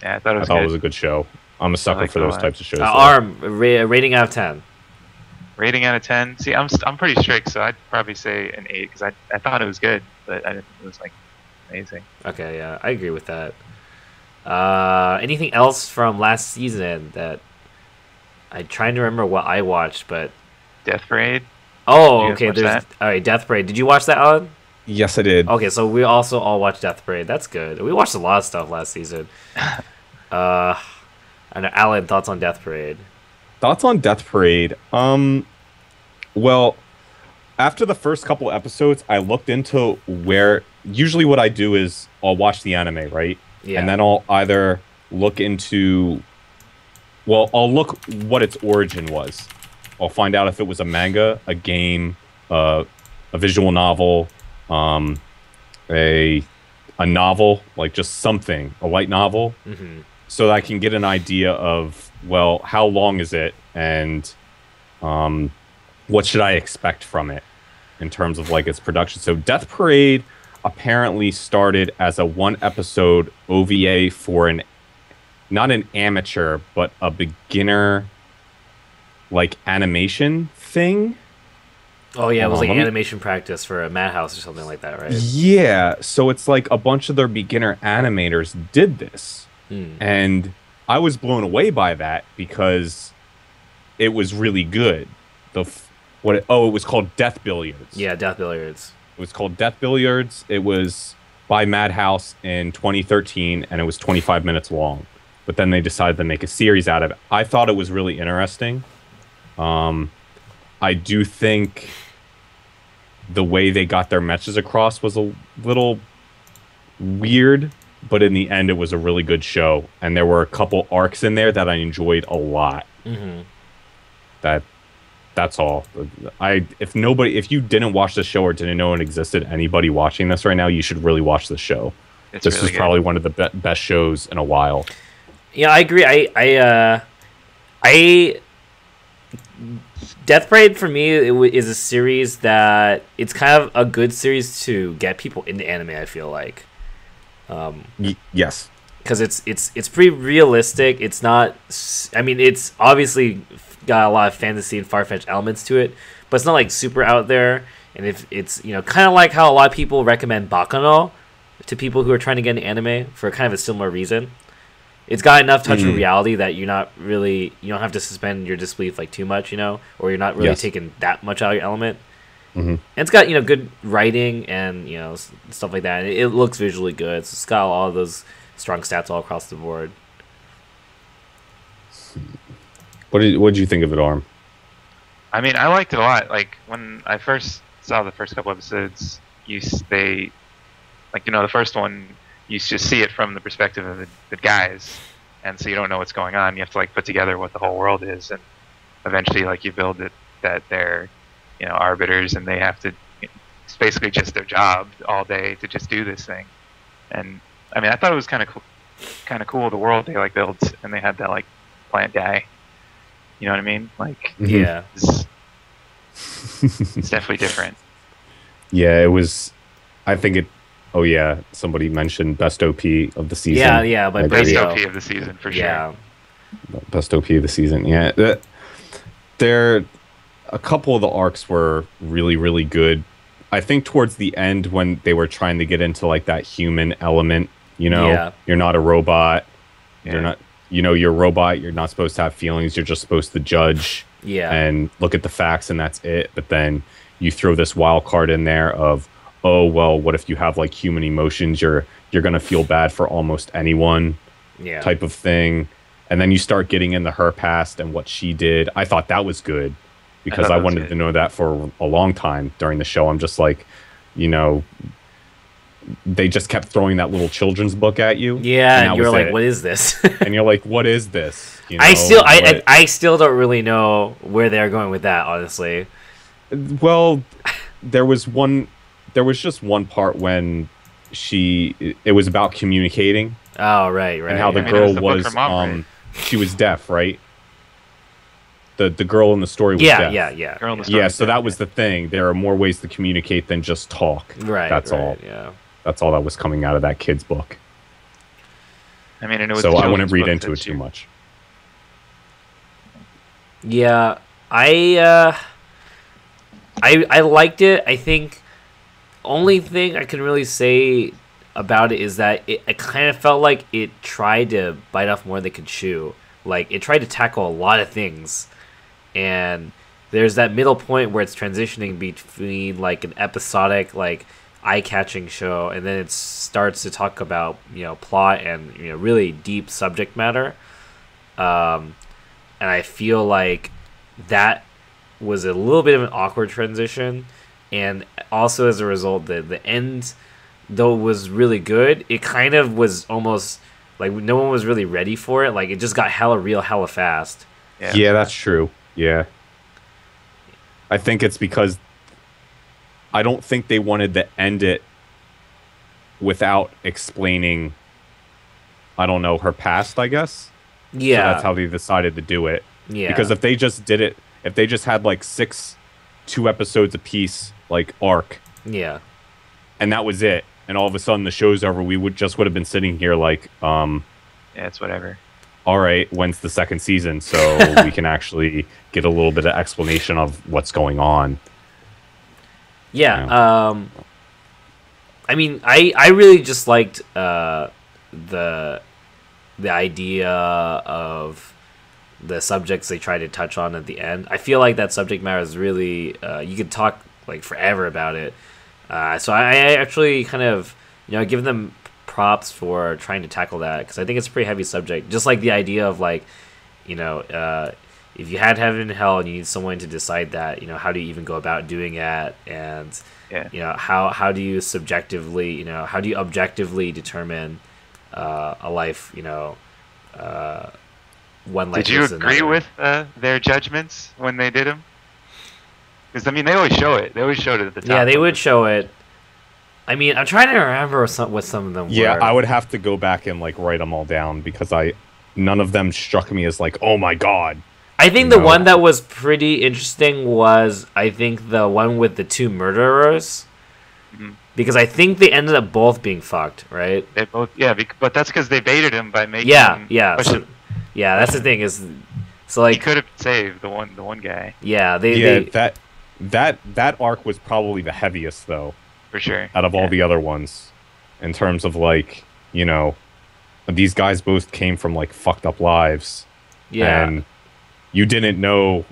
Yeah, I thought it I was thought good. it was a good show. I'm a sucker like for it a those lot. types of shows. Arm rating out of 10. Rating out of 10. See, I'm pretty strict, so I'd probably say an 8 because I thought it was good, but I didn't think it was like amazing. Okay, yeah, I agree with that. Anything else from last season that I'm trying to remember what I watched, but Death Parade. oh, You guys okay. watch There's that? all right. Death Parade. Did you watch that, Alan? Yes, I did. Okay, so we also all watched Death Parade. That's good. We watched a lot of stuff last season. I know, Alan, thoughts on Death Parade? Thoughts on Death Parade? Well, after the first couple episodes, I looked into where. Usually, what I do is I'll watch the anime, right? Yeah. And then I'll either look into. Well, I'll look what its origin was. I'll find out if it was a manga, a game, a visual novel, a novel, like just something, a light novel, so that I can get an idea of, well, how long is it, and what should I expect from it in terms of like its production. So Death Parade apparently started as a 1-episode OVA for not an amateur, but a beginner like animation thing. Oh yeah, it was like let me- animation practice for a Madhouse or something like that, right? Yeah, so it's like a bunch of their beginner animators did this. And I was blown away by that because it was really good. It was called Death Billiards. Yeah, Death Billiards. It was called Death Billiards. It was by Madhouse in 2013, and it was 25 minutes long. But then they decided to make a series out of it. I thought it was really interesting. I do think the way they got their messages across was a little weird, but in the end, it was a really good show. And there were a couple arcs in there that I enjoyed a lot. Mm-hmm. That's all. If you didn't watch the show or didn't know it existed, anybody watching this right now, you should really watch the show. This really is probably one of the best shows in a while. Yeah, I agree. I Death Parade for me is a series that it's kind of a good series to get people into anime. I feel like, yes, because it's pretty realistic. It's not. I mean, it's obviously got a lot of fantasy and far-fetched elements to it, but it's not like super out there. And if it's kind of like how a lot of people recommend Baccano to people who are trying to get into anime for kind of a similar reason. It's got enough touch of reality that you don't have to suspend your disbelief like too much, or you're not really taking that much out of your element. Mm-hmm. And it's got good writing and stuff like that. And it looks visually good. So it's got all of those strong stats all across the board. What did you think of it, Arm? I mean, I liked it a lot. Like when I first saw the first couple episodes, the first one. You just see it from the perspective of the guys, and so you don't know what's going on. You have to put together what the whole world is, and eventually you build it that they're arbiters, and they have to. It's basically just their job all day to just do this thing. And I mean, I thought it was kind of cool the world they built, and they had that plant guy. You know what I mean? Yeah, it's definitely different. Yeah, it was. I think it. Oh yeah, somebody mentioned best OP of the season. Yeah, but best OP of the season for sure. Yeah, best OP of the season. Yeah, a couple of the arcs were really, really good. I think towards the end when they were trying to get into that human element, you're not a robot. Yeah. You're not, you're a robot. You're not supposed to have feelings. You're just supposed to judge. Yeah. And look at the facts, and that's it. But then you throw this wild card in there of, oh well, what if you have human emotions? You're gonna feel bad for almost anyone, type of thing. And then you start getting into her past and what she did. I thought that was good because I wanted to know that for a long time during the show. I'm just they just kept throwing that little children's book at you. Yeah, and you're like, what is this? And you're like, what is this? I still don't really know where they're going with that, honestly. Well, there was just one part when it was about communicating. Oh, right. And how the girl was she was deaf, right? The girl in the story was deaf. Yeah. Girl in the story so that was the thing. There are more ways to communicate than just talk. Right. That's all. Yeah. That's all that was coming out of that kid's book. I mean, and it was so I wouldn't read into it too much. Yeah, I liked it. I think only thing I can really say about it is that it kind of felt like it tried to bite off more than they could chew. It tried to tackle a lot of things, and there's that middle point where it's transitioning between an episodic eye-catching show, and then it starts to talk about plot and really deep subject matter, and I feel like that was a little bit of an awkward transition. And also as a result, the end, though, was really good. It kind of was almost no one was really ready for it. It just got hella real, hella fast. Yeah, that's true. Yeah. I think it's because I don't think they wanted to end it without explaining, I don't know, her past, I guess. Yeah. So that's how they decided to do it. Yeah. Because if they just did it, if they just had 2 episodes apiece, arc. Yeah. And that was it. And all of a sudden the show's over. We would have been sitting here yeah, it's whatever. All right, when's the second season? So we can actually get a little bit of explanation of what's going on. Yeah. I mean, I really just liked the idea of the subjects they try to touch on at the end. I feel like that subject matter is really you could talk forever about it. So I actually kind of give them props for trying to tackle that, because I think it's a pretty heavy subject. Just the idea of if if you had heaven and hell and you need someone to decide that, how do you even go about doing it? And Yeah. how do you subjectively, how do you objectively determine a life, one life Did you versus agree another? with their judgments when they did them? Because I mean, they always show it. They always showed it at the top. Yeah, they of would the- show it. I mean, I'm trying to remember what some of them Yeah, were. I would have to go back and like write them all down because none of them struck me as like, oh my god. I think the No. one that was pretty interesting was, I think, the one with the two murderers. Mhm. Because I think they ended up both being fucked, right? They both, yeah, but that's because they baited him by making. Yeah, him yeah. push So, him. yeah, that's the thing is, so He like, could have saved the one guy yeah, Yeah, they that arc was probably the heaviest though for sure. out of all Yeah. the other ones, in terms of like, these guys both came from like fucked up lives, yeah, and you didn't know,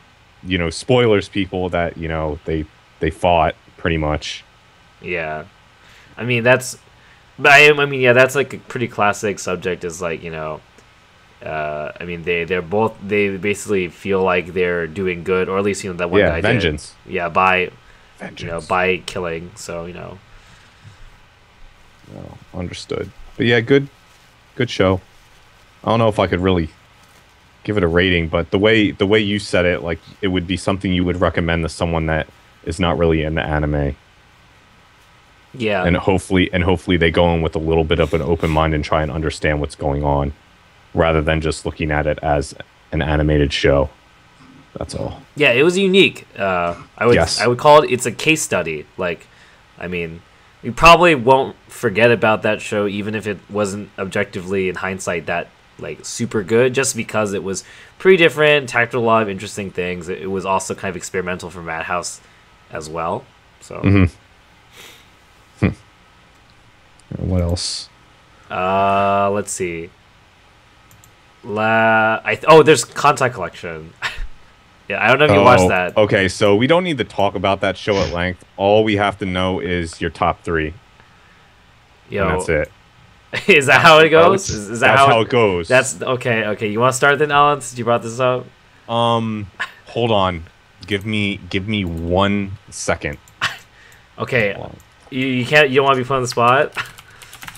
spoilers, people, that they fought pretty much. yeah. I mean, I mean, yeah, that's like a pretty classic subject. Is like, I mean, they basically feel like they're doing good, or at least that one Yeah, guy vengeance. did. Yeah, by Vengeance. by killing. So Oh, understood. But yeah, good show. I don't know if I could really give it a rating, but the way you said it, like it would be something you would recommend to someone that is not really into anime, yeah, and hopefully they go in with a little bit of an open mind and try and understand what's going on, rather than just looking at it as an animated show. That's all. yeah. It was unique. Yes. I would call it. It's a case study. Like, I mean, you probably won't forget about that show, even if it wasn't objectively in hindsight that like super good, just because it was pretty different, tackled a lot of interesting things. It was also kind of experimental for Madhouse as well. So, What else? let's see. There's Contact Collection. Yeah, I don't know if you watched that. Okay, so we don't need to talk about that show at length. All we have to know is your top 3, Yo, and that's it. is that how it goes? Is that That's how it goes. That's okay. Okay, you want to start then, Alan? Since you brought this up. Hold on. Give me 1 second. Okay, Hold on. you can't. You don't want to be put on the spot.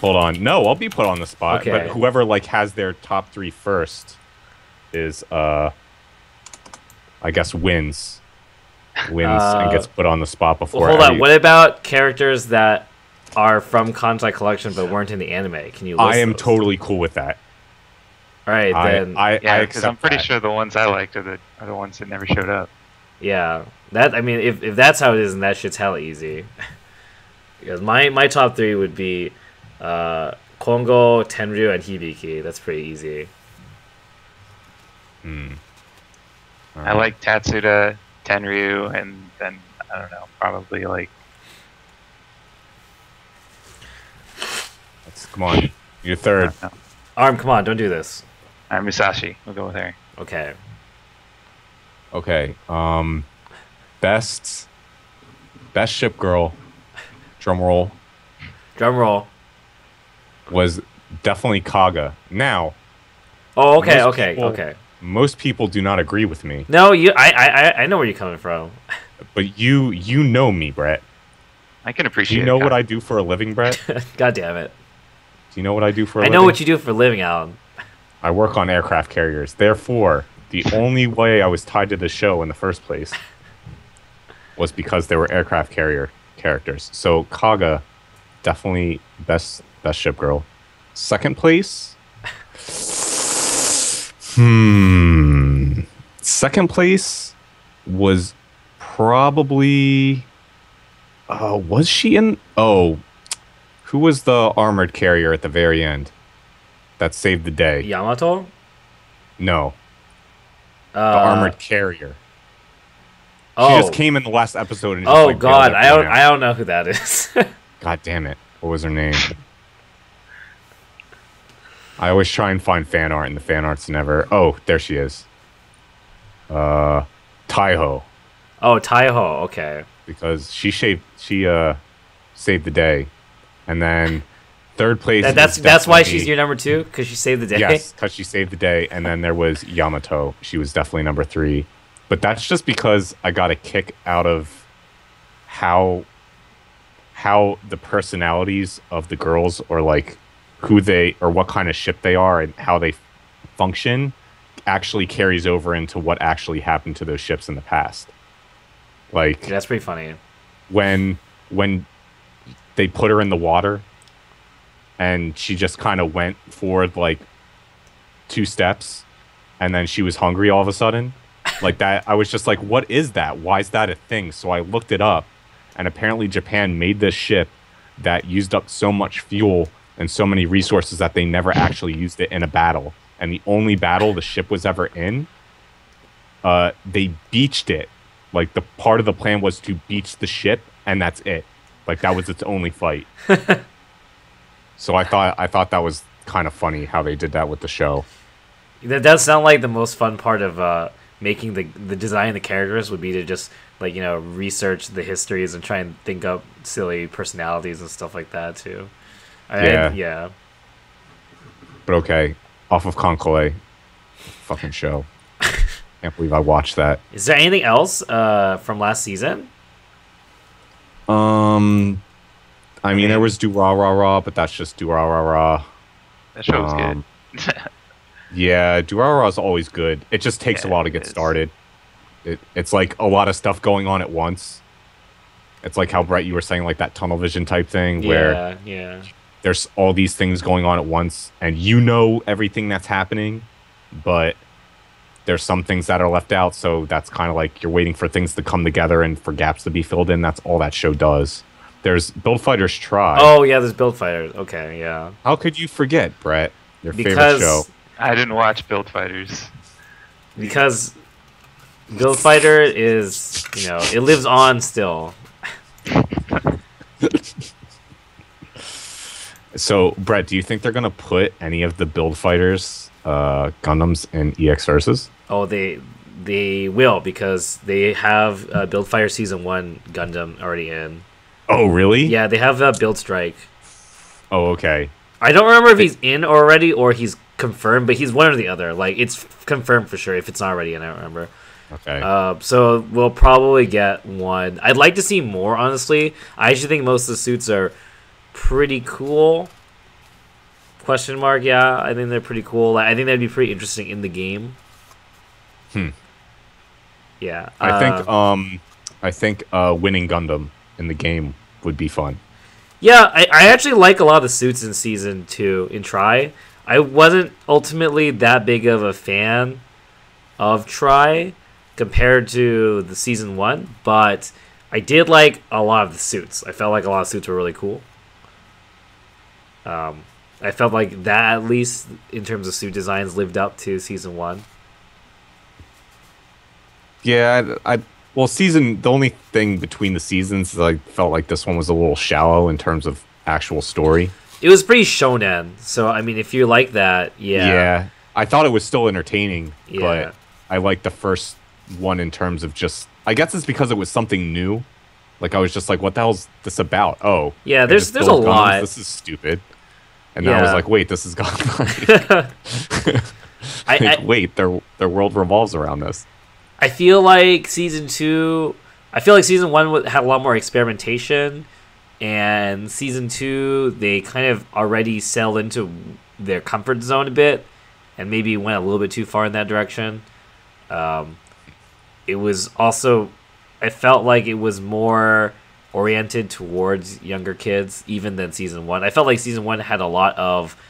Hold on. No, I'll be put on the spot. Okay. But whoever like has their top 3 first is I guess wins and gets put on the spot before. Well, hold on. What about characters that are from Contact Collection but weren't in the anime? Can you? List I am those? totally cool with that. All right, then. I Yeah, because I'm accept pretty that. sure the ones I liked are the ones that never showed up. Yeah, that. I mean, if that's how it is, then that shit's hella easy. Because my top 3 would be Kongo, Tenryu, and Hibiki. That's pretty easy. I like Tatsuda, Tenryu, and then I don't know, probably like Come on. You're third. no. Arm, come on, don't do this. Musashi. We'll go with her. Okay. Okay. Best ship girl, drum roll, Drum roll. was definitely Kaga. Now, Oh, okay, Most okay, people- okay. most people do not agree with me, No, I know where you're coming from. but you know me, Brett. I can Do appreciate. you know what Kyle. I do for a living, Brett? Do God damn it. you know what I do for a I living? know what you do for a living, Alan. I work on aircraft carriers. Therefore, the only way I was tied to the show in the first place was because they were aircraft carrier characters. So Kaga, definitely best ship girl. Second place? Second place was probably... was she in... Oh, who was the armored carrier at the very end that saved the day? Yamato? No, The the armored carrier. Oh. She just came in the last episode and just, Oh like, god, bailed everyone out. I don't know who that is. God damn it. What was her name? I always try and find fan art, and the fan art's never... Oh, there she is. Taiho. Oh, Taiho, okay. Because she saved the day. And then Third place. That's why she's your number 2, because she saved the day. Yes, because she saved the day. And then there was Yamato. She was definitely number 3. But that's just because I got a kick out of how the personalities of the girls, or like who they, or what kind of ship they are and how they function, actually carries over into what actually happened to those ships in the past. Like, that's pretty funny. When they put her in the water and she just kind of went forward like 2 steps and then she was hungry all of a sudden, like that, I was just like, what is that? Why is that a thing? So I looked it up, and apparently Japan made this ship that used up so much fuel and so many resources that they never actually used it in a battle. And the only battle the ship was ever in, they beached it. Like, the part of the plan was to beach the ship, and that's it. Like, that was its only fight. So I thought that was kind of funny how they did that with the show. That does sound like the most fun part of making the design of the characters would be to just, like, you know, research the histories and try and think up silly personalities and stuff like that too. Yeah. But okay, off of Conclave, fucking show. Can't believe I watched that. Is there anything else from last season? I mean, there was Do Ra Ra Ra, but that's just Do Ra Ra Ra. That show was good. Yeah, Do Ra Ra is always good. It just takes a while to get started. It's like a lot of stuff going on at once. It's like how, Brett, you were saying, like that tunnel vision type thing, where there's all these things going on at once, and you know everything that's happening, but there's some things that are left out, so that's kind of like you're waiting for things to come together and for gaps to be filled in. That's all that show does. There's Build Fighters Try. Oh, yeah, there's Build Fighters. Okay, yeah. How could you forget, Brett? Your favorite show. I didn't watch Build Fighters. Because Build Fighter is, you know, it lives on still. So, Brett, do you think they're going to put any of the Build Fighters Gundams in EX Versus? Oh, they will, because they have Build Fighter Season 1 Gundam already in. Oh, really? Yeah, they have Build Strike. Oh, okay. I don't remember if he's in already or he's confirmed, but he's one or the other. Like, it's confirmed for sure if it's not already in, I don't remember. Okay. So we'll probably get one. I'd like to see more, honestly. I actually think most of the suits are pretty cool. Question mark, yeah. I think they're pretty cool. I think that'd be pretty interesting in the game. Yeah. I think winning Gundam in the game would be fun. Yeah, I actually like a lot of the suits in Season 2 in Try. I wasn't ultimately that big of a fan of Try compared to the Season 1, but I did like a lot of the suits. I felt like a lot of suits were really cool. I felt like that, at least in terms of suit designs, lived up to Season 1. Yeah, well, the only thing between the seasons is I felt like this one was a little shallow in terms of actual story. It was pretty shonen, so I mean, if you like that, yeah. Yeah, I thought it was still entertaining, but I liked the first one in terms of just, I guess it's because it was something new. Like, I was just like, what the hell's this about? Oh. Yeah, there's a lot. This is stupid. And then I was like, wait, this is gone. Wait, their world revolves around this. I feel like Season 1 had a lot more experimentation, and Season 2, they kind of already settled into their comfort zone a bit, and maybe went a little bit too far in that direction. It was also, I felt like it was more oriented towards younger kids, even than Season 1. I felt like Season 1 had a lot of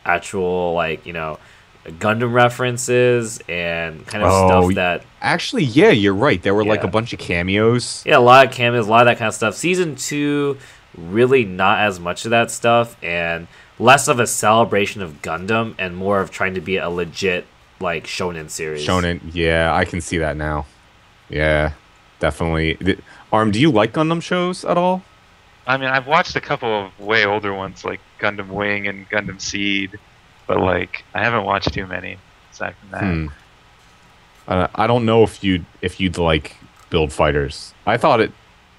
actual, like, you know, Gundam references and kind of stuff that... Actually, yeah, you're right. There were like a bunch of cameos. Yeah, a lot of cameos, a lot of that kind of stuff. Season 2, really not as much of that stuff, and less of a celebration of Gundam and more of trying to be a legit, like, shonen series. Shonen, yeah, I can see that now. Yeah, definitely. Arm, do you like Gundam shows at all? I mean, I've watched a couple of way older ones, like Gundam Wing and Gundam Seed. But, like, I haven't watched too many aside from that. I don't know if you'd like Build Fighters. I don't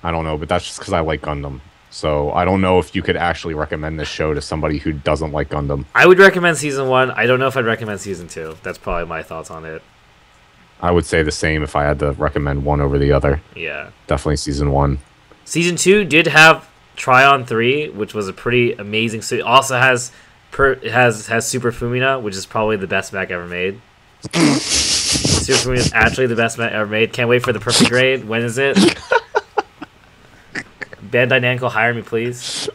know, but that's just because I like Gundam. So I don't know if you could actually recommend this show to somebody who doesn't like Gundam. I would recommend season 1. I don't know if I'd recommend season 2. That's probably my thoughts on it. I would say the same if I had to recommend one over the other. Yeah. Definitely season 1. Season 2 did have Tryon 3, which was a pretty amazing. So it also has Super Fumina, which is probably the best mech ever made. Super Fumina is actually the best mech ever made. Can't wait for the perfect grade. When is it? Bandai Namco, hire me, please.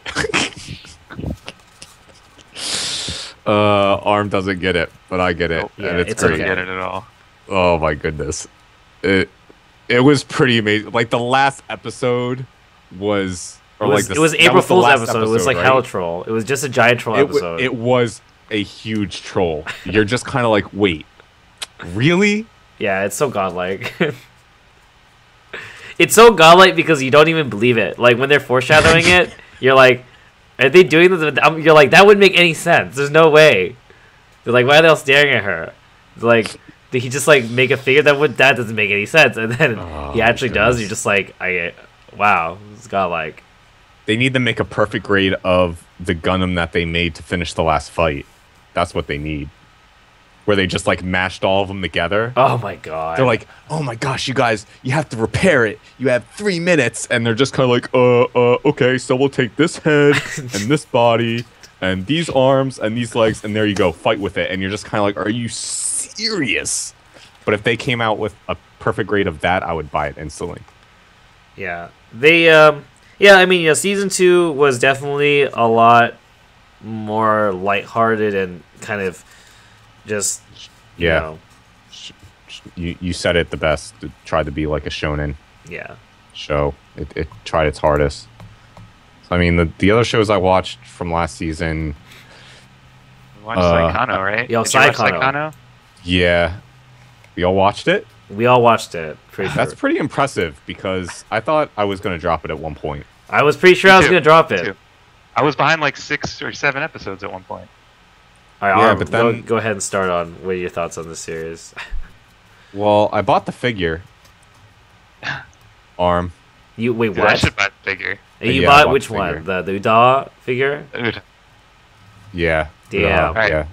Arm doesn't get it, but I get it, Yeah, and it's it's great. okay. Get it at all. Oh my goodness, it was pretty amazing. Like the last episode was, or like It was that April the Fool's last episode. It was like right? Hell Troll. It was just a giant troll episode. It was a huge troll. You're just kind of like, wait, really? Yeah, it's so godlike. It's so godlike because you don't even believe it. Like when they're foreshadowing it, you're like, "Are they doing this?" You're like, "That wouldn't make any sense. There's no way." They're like, "Why are they all staring at her?" They're like, did he just like make a figure that doesn't make any sense? And then he actually does. You're just like, wow, it's godlike. They need to make a perfect grade of the Gundam that they made to finish the last fight. That's what they need. Where they just like mashed all of them together. Oh my god. They're like, oh my gosh, you guys, you have to repair it. You have 3 minutes. And they're just kind of like, okay, so we'll take this head and this body and these arms and these legs. And there you go, fight with it. And you're just kind of like, are you serious? But if they came out with a perfect grade of that, I would buy it instantly. Yeah. I mean, season 2 was definitely a lot more lighthearted and kind of just, you know. You said it the best. It tried to be like a shonen Yeah. show. It tried its hardest. So, I mean, the other shows I watched from last season. You watched Saikano, right? Yo, Did you watch Saikano. Saikano? Yeah. We all watched it? We all watched it. Pretty sure. That's pretty impressive because I thought I was going to drop it at one point. I was pretty sure I was going to drop it. Too. I was behind like 6 or 7 episodes at one point. All right, Yeah, Arm, but then- go ahead and start on what are your thoughts on this series. Well, I bought the figure. Arm. You wait, Dude, I what? should buy the figure. You Yeah, I bought bought which the one? figure. The Uda figure? Dude, Yeah. Damn. Alright. Yeah.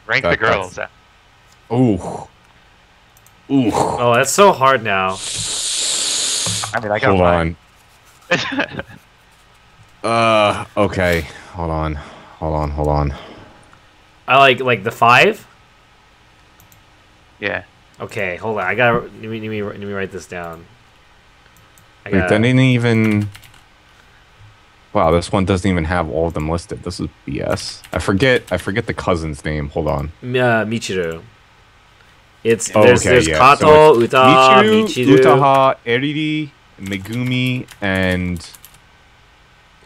rank That- the girls. Ooh. Ooh. Oh, that's so hard now. I mean, I got Hold mine. on. Okay. Hold on. I like the 5. Yeah. Okay, hold on. I gotta let me write this down. I Wait, gotta, that didn't even... Wow, this one doesn't even have all of them listed. This is BS. I forget the cousin's name. Hold on. Michiru. It's Oh, there's yeah. Kato, So Utaha, Michiru, Utaha, Eriri, Megumi, and...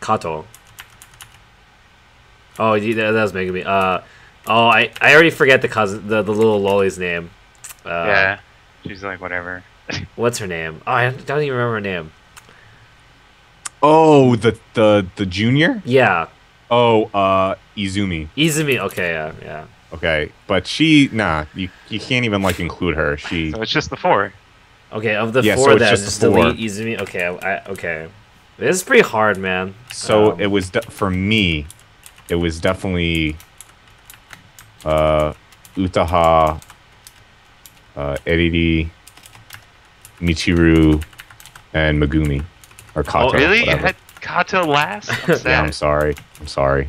Kato. Oh, that was Megumi. I already forget the cousin, the little lolly's name. Yeah. She's like, whatever. What's her name? Oh, I don't even remember her name. Oh, the junior? Yeah, Oh, Izumi. Izumi. Okay, yeah. Okay, but she... Nah, you can't even, like, include her. She... So it's just the 4. Okay, of the Yeah, 4 so it's then, just just the 4. delete Izumi. Okay, okay. This is pretty hard, man. So it was... for me, it was definitely... Utaha... Eriri... Michiru... and Megumi. Or Kato. Oh, really? You whatever. had Kato last? I'm sad. Yeah, I'm sorry.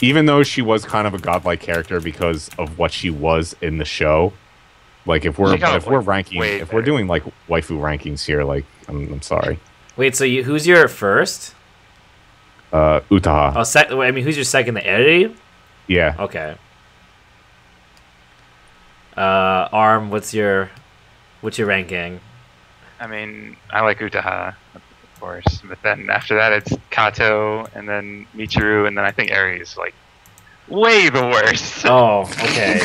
Even though she was kind of a godlike character because of what she was in the show, like if we're She got ranking, way if we're better. doing like waifu rankings here, like I'm sorry, Wait, so who's your first? Utaha. Oh, I mean, who's your second? The Eri? Yeah, Okay. Arm, what's your ranking? I mean, I like Utaha, of course. But then after that, it's Kato, and then Michiru, and then I think Eri is like way the worst. Oh, okay.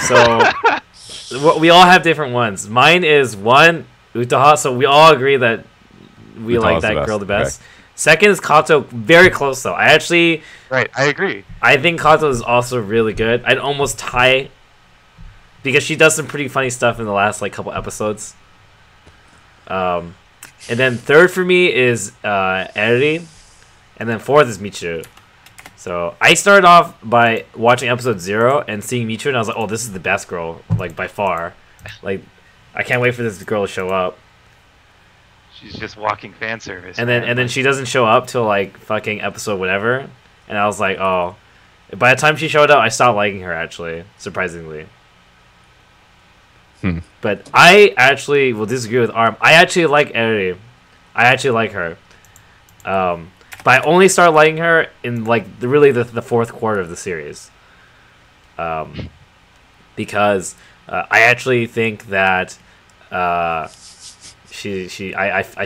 So we all have different ones. Mine is 1 Utaha, so we all agree that we like Utaha's the that best, girl the best. okay. Second is Kato, very close though. Right, I agree. I think Kato is also really good. I'd almost tie because she does some pretty funny stuff in the last like couple episodes. And then third for me is Eri, and then fourth is Michiru. So I started off by watching episode 0 and seeing Michiru, and I was like, oh, this is the best girl, like by far. Like, I can't wait for this girl to show up. She's just walking fan service. And then she doesn't show up till like fucking episode whatever, and I was like, oh. By the time she showed up, I stopped liking her, actually, surprisingly. But I actually will disagree with Arm. I actually like Eri. I actually like her. But I only started liking her in like the fourth quarter of the series. Because I actually think that I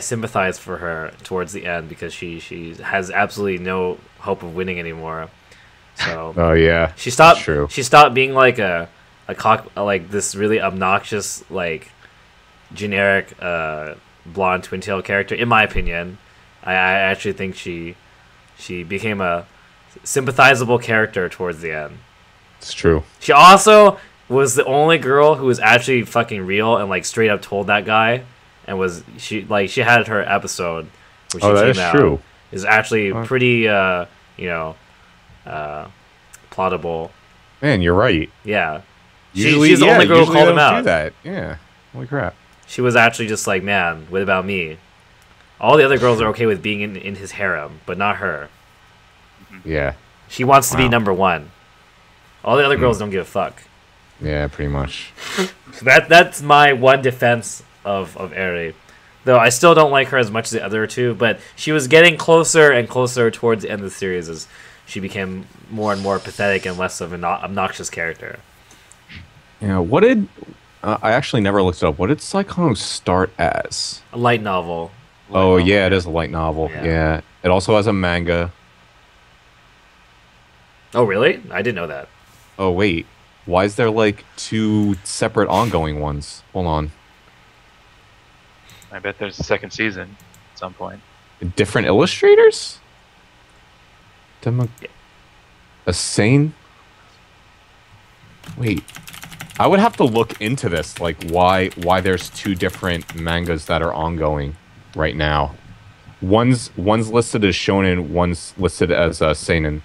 sympathize for her towards the end because she has absolutely no hope of winning anymore. So Oh yeah. she stopped. True. She stopped being like like this really obnoxious, like generic blonde twin tail character. In my opinion, I actually think she became a sympathizable character towards the end. It's true. She also was the only girl who was actually fucking real and like straight up told that guy, and she had her episode. When she that is true. Is actually pretty plottable. Man, you're right. Yeah. Usually, she's the only girl who called him they don't out. do that. Yeah. Holy crap. She was actually just like, man, what about me? All the other girls are okay with being in his harem, but not her. Yeah. She wants to be Wow. number one. All the other girls don't give a fuck. Yeah, pretty much. So that's my one defense of Eri. Though I still don't like her as much as the other two, but she was getting closer and closer towards the end of the series as she became more and more pathetic and less of an obnoxious character. Yeah, what did... I actually never looked it up. What did Psychono start as? A light novel. Oh, yeah, it is a light novel. Yeah. Yeah. It also has a manga. Oh, really? I didn't know that. Oh, wait. Why is there, like, 2 separate ongoing ones? Hold on. I bet there's a second season at some point. Different illustrators? A sane? Wait. I would have to look into this, like why there's 2 different mangas that are ongoing right now. One's listed as shonen, one's listed as seinen.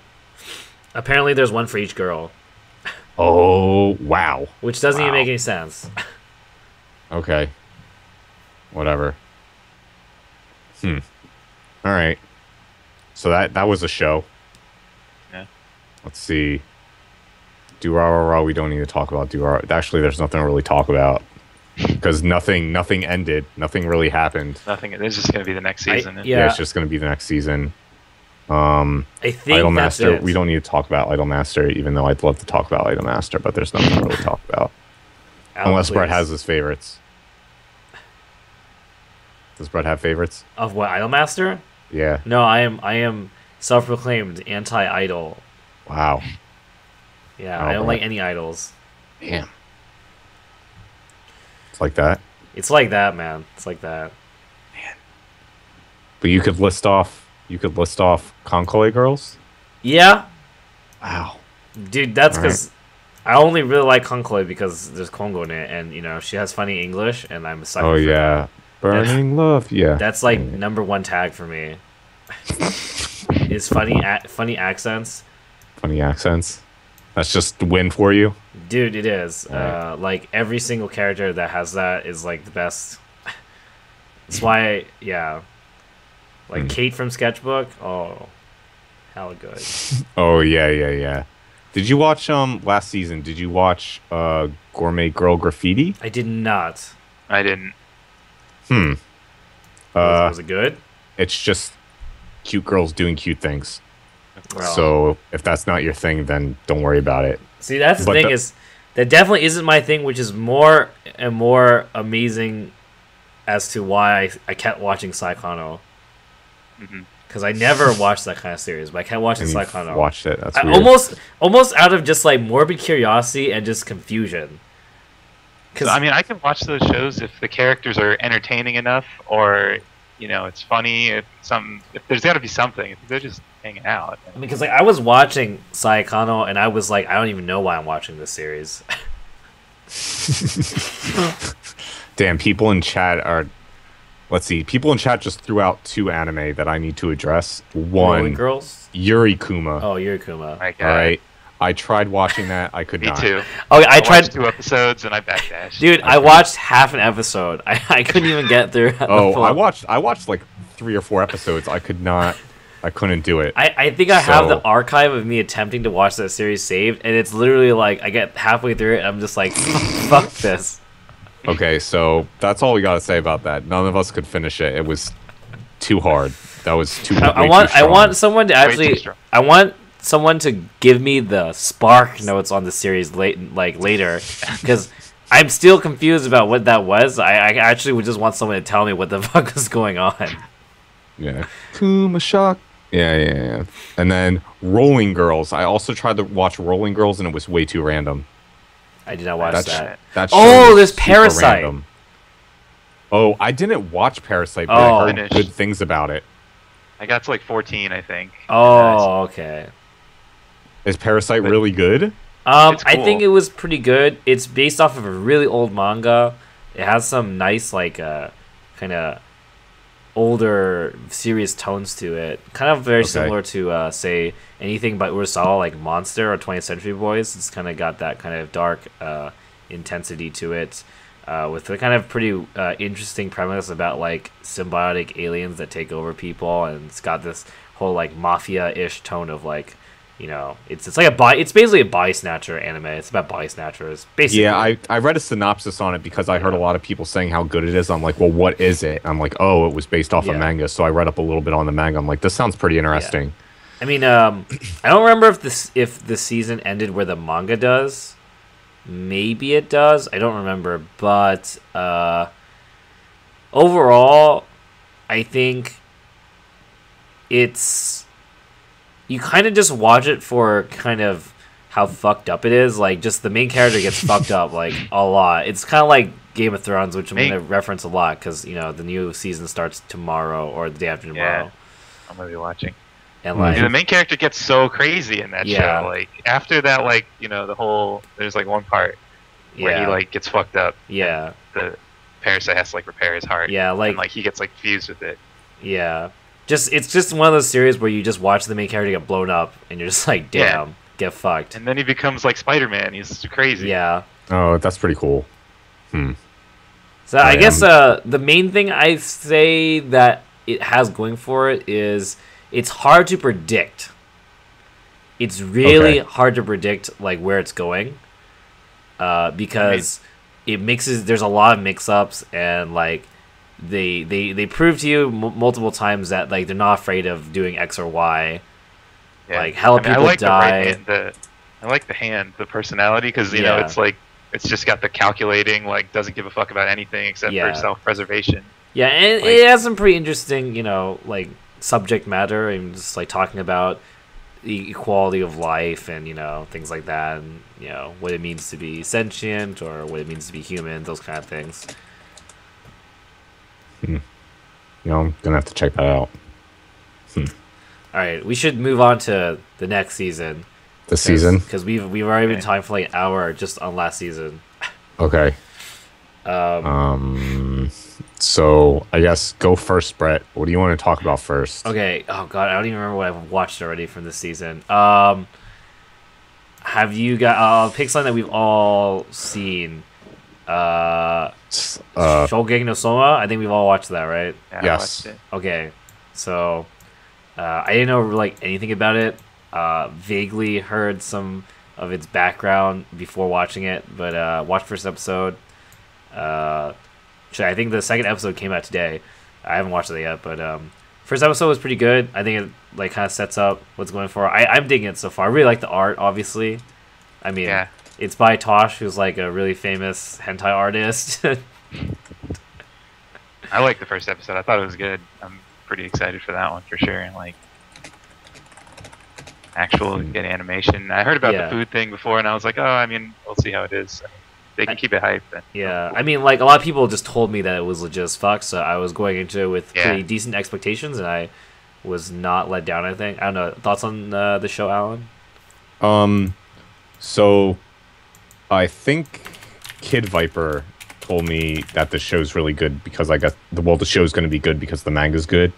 Apparently there's one for each girl, Oh, wow. which doesn't even Wow. make any sense. Okay. Whatever. All right. So that was a show. Yeah. Let's see. Durarara, we don't need to talk about Durarara. Actually, there's nothing to really talk about because nothing ended. Nothing really happened. Nothing. This is going to be the next season. Yeah. It's just going to be the next season. I think Idol that's Master. it. We don't need to talk about Idol Master, even though I'd love to talk about Idol Master, but there's nothing to really talk about. Alan, Unless Brett please. has his favorites. Does Brett have favorites? Of what, Idolmaster? Yeah. No, I am self-proclaimed anti-idol. Wow. Yeah, Oh, I don't right. like any idols. Damn. It's like that. It's like that, man. It's like that. But you could list off Konkole girls? Yeah, Wow. dude, that's All right. because I only really like Konkole because there's Kongo in it, and you know she has funny English, and I'm a sucker. Oh for yeah. that. Burning love. Yeah. That's like number one tag for me. Is funny accents, Funny accents. That's just the win for you. dude. It is. Right. Like every single character that has that is like the best. That's why, yeah. Like Kate from Sketchbook. Oh, hella good. Oh yeah. Did you watch last season? Did you watch Gourmet Girl Graffiti? I did not. I didn't. Was it good? It's just cute girls doing cute things. Well, So if that's not your thing, then don't worry about it. see, that's the but thing the- is that definitely isn't my thing, which is more and more amazing as to why I kept watching Saikano. Mhm. Because I never watched that kind of series, but I kept watching And you've Saikano. watched it. That's I weird. almost out of just like morbid curiosity and just confusion. Because I mean, I can watch those shows if the characters are entertaining enough, or it's funny. If there's got to be something. If they're just hanging out. like I was watching Saikano and I was like, I don't even know why I'm watching this series. Damn, people in chat are let's see. People in chat just threw out 2 anime that I need to address. Rolling One, Girls. Yuri Kuma. Oh, Yurikuma. My God. All right. I tried watching that. I could Me not. too. Okay, I tried. watched 2 episodes and I backdashed. Dude, I watched half an episode. I couldn't even get through. Oh, I watched like 3 or 4 episodes. I couldn't do it. I think I have the So- archive of me attempting to watch that series saved, and it's literally like I get halfway through it, and I'm just like, fuck this. Okay, so that's all we got to say about that. None of us could finish it. It was too hard. That was too. I way want too strong. someone to Way too actually. strong. I want someone to give me the spark notes on the series later, because I'm still confused about what that was. I actually would just want someone to tell me what the fuck was going on. Yeah. Kuma shock. Yeah. And then Rolling Girls. I also tried to watch Rolling Girls, and it was way too random. I did not watch That's- that. That Oh, show was there's super Parasite. random. Oh, I didn't watch Parasite, but Oh. I heard Finished. good things about it. I got to like 14, I think. Oh, okay. Is Parasite But- really good? It's I cool. think it was pretty good. It's based off of a really old manga. It has some nice, like, kind of older, serious tones to it. Kind of very Okay. similar to, say, anything by Urasawa, like Monster or 20th Century Boys. It's kind of got that kind of dark intensity to it. With a kind of pretty interesting premise about, like, symbiotic aliens that take over people. And it's got this whole, like, mafia-ish tone of, like, you know, it's basically a body snatcher anime. It's about body snatchers, basically. Yeah, I read a synopsis on it because I heard a lot of people saying how good it is. I'm like, well, what is it? I'm like, oh, it was based off Yeah. a manga. So I read up a little bit on the manga. I'm like, this sounds pretty interesting. I mean, I don't remember if the season ended where the manga does. Maybe it does. I don't remember, but overall, I think it's you kind of just watch it for kind of how fucked up it is. Like, just the main character gets fucked up like a lot. It's kind of like Game of Thrones, which I'm going to reference a lot because you know the new season starts tomorrow or the day after tomorrow. Yeah. I'm gonna be watching. And Mhm. like, Dude, the main character gets so crazy in that Yeah. show. Like after that, like the whole there's like one part where he like gets fucked up. yeah, The Parasite has to like repair his heart. yeah, and like he gets like fused with it. yeah. It's just one of those series where you just watch the main character get blown up and you're just like, damn, Yeah. get fucked. And then he becomes like Spider-Man. He's crazy. Yeah. Oh, that's pretty cool. So I I guess the main thing I say that it has going for it is it's hard to predict. It's really hard to predict like where it's going, because it mixes. There's a lot of mix-ups and like they prove to you multiple times that like they're not afraid of doing X or Y. Yeah. Like hella I people like die. I like the hand, the personality, because you know Yeah. it's like it's just got the calculating, like doesn't give a fuck about anything except Yeah. for self-preservation. Yeah, and Like- it has some pretty interesting, like subject matter and just like talking about the equality of life and things like that, and what it means to be sentient or what it means to be human, those kind of things. I'm gonna have to check that out. All right, we should move on to the next season. This season. Because we've already been Okay. talking for like an hour just on last season. Okay. So I guess go first, Brett. What do you want to talk about first? Okay. Oh god, I don't even remember what I've watched already from this season. Have you got? I'll pick something that we've all seen. Shogeki no Soma. I think we've all watched that, right? Yeah, I Yes. watched it. Okay. So I didn't know like anything about it. Vaguely heard some of its background before watching it, but watched first episode. Actually, I think the second episode came out today. I haven't watched it yet, but first episode was pretty good. I think it like kind of sets up what's going for. I'm digging it so far. I really like the art, obviously. I mean, Yeah. it's by Tosh, who's like a really famous hentai artist. I liked the first episode. I thought it was good. I'm pretty excited for that one for sure. And like actual good animation. I heard about Yeah. the food thing before, and I was like, oh, I mean, we'll see how it is. They can keep it hype. Then. Yeah, I mean, like a lot of people just told me that it was legit as fuck, so I was going into it with Yeah. pretty decent expectations, and I was not let down. I think. I don't know. Thoughts on the show, Alan? So I think Kid Viper told me that the show's really good because I guess the show's going to be good because the manga's good.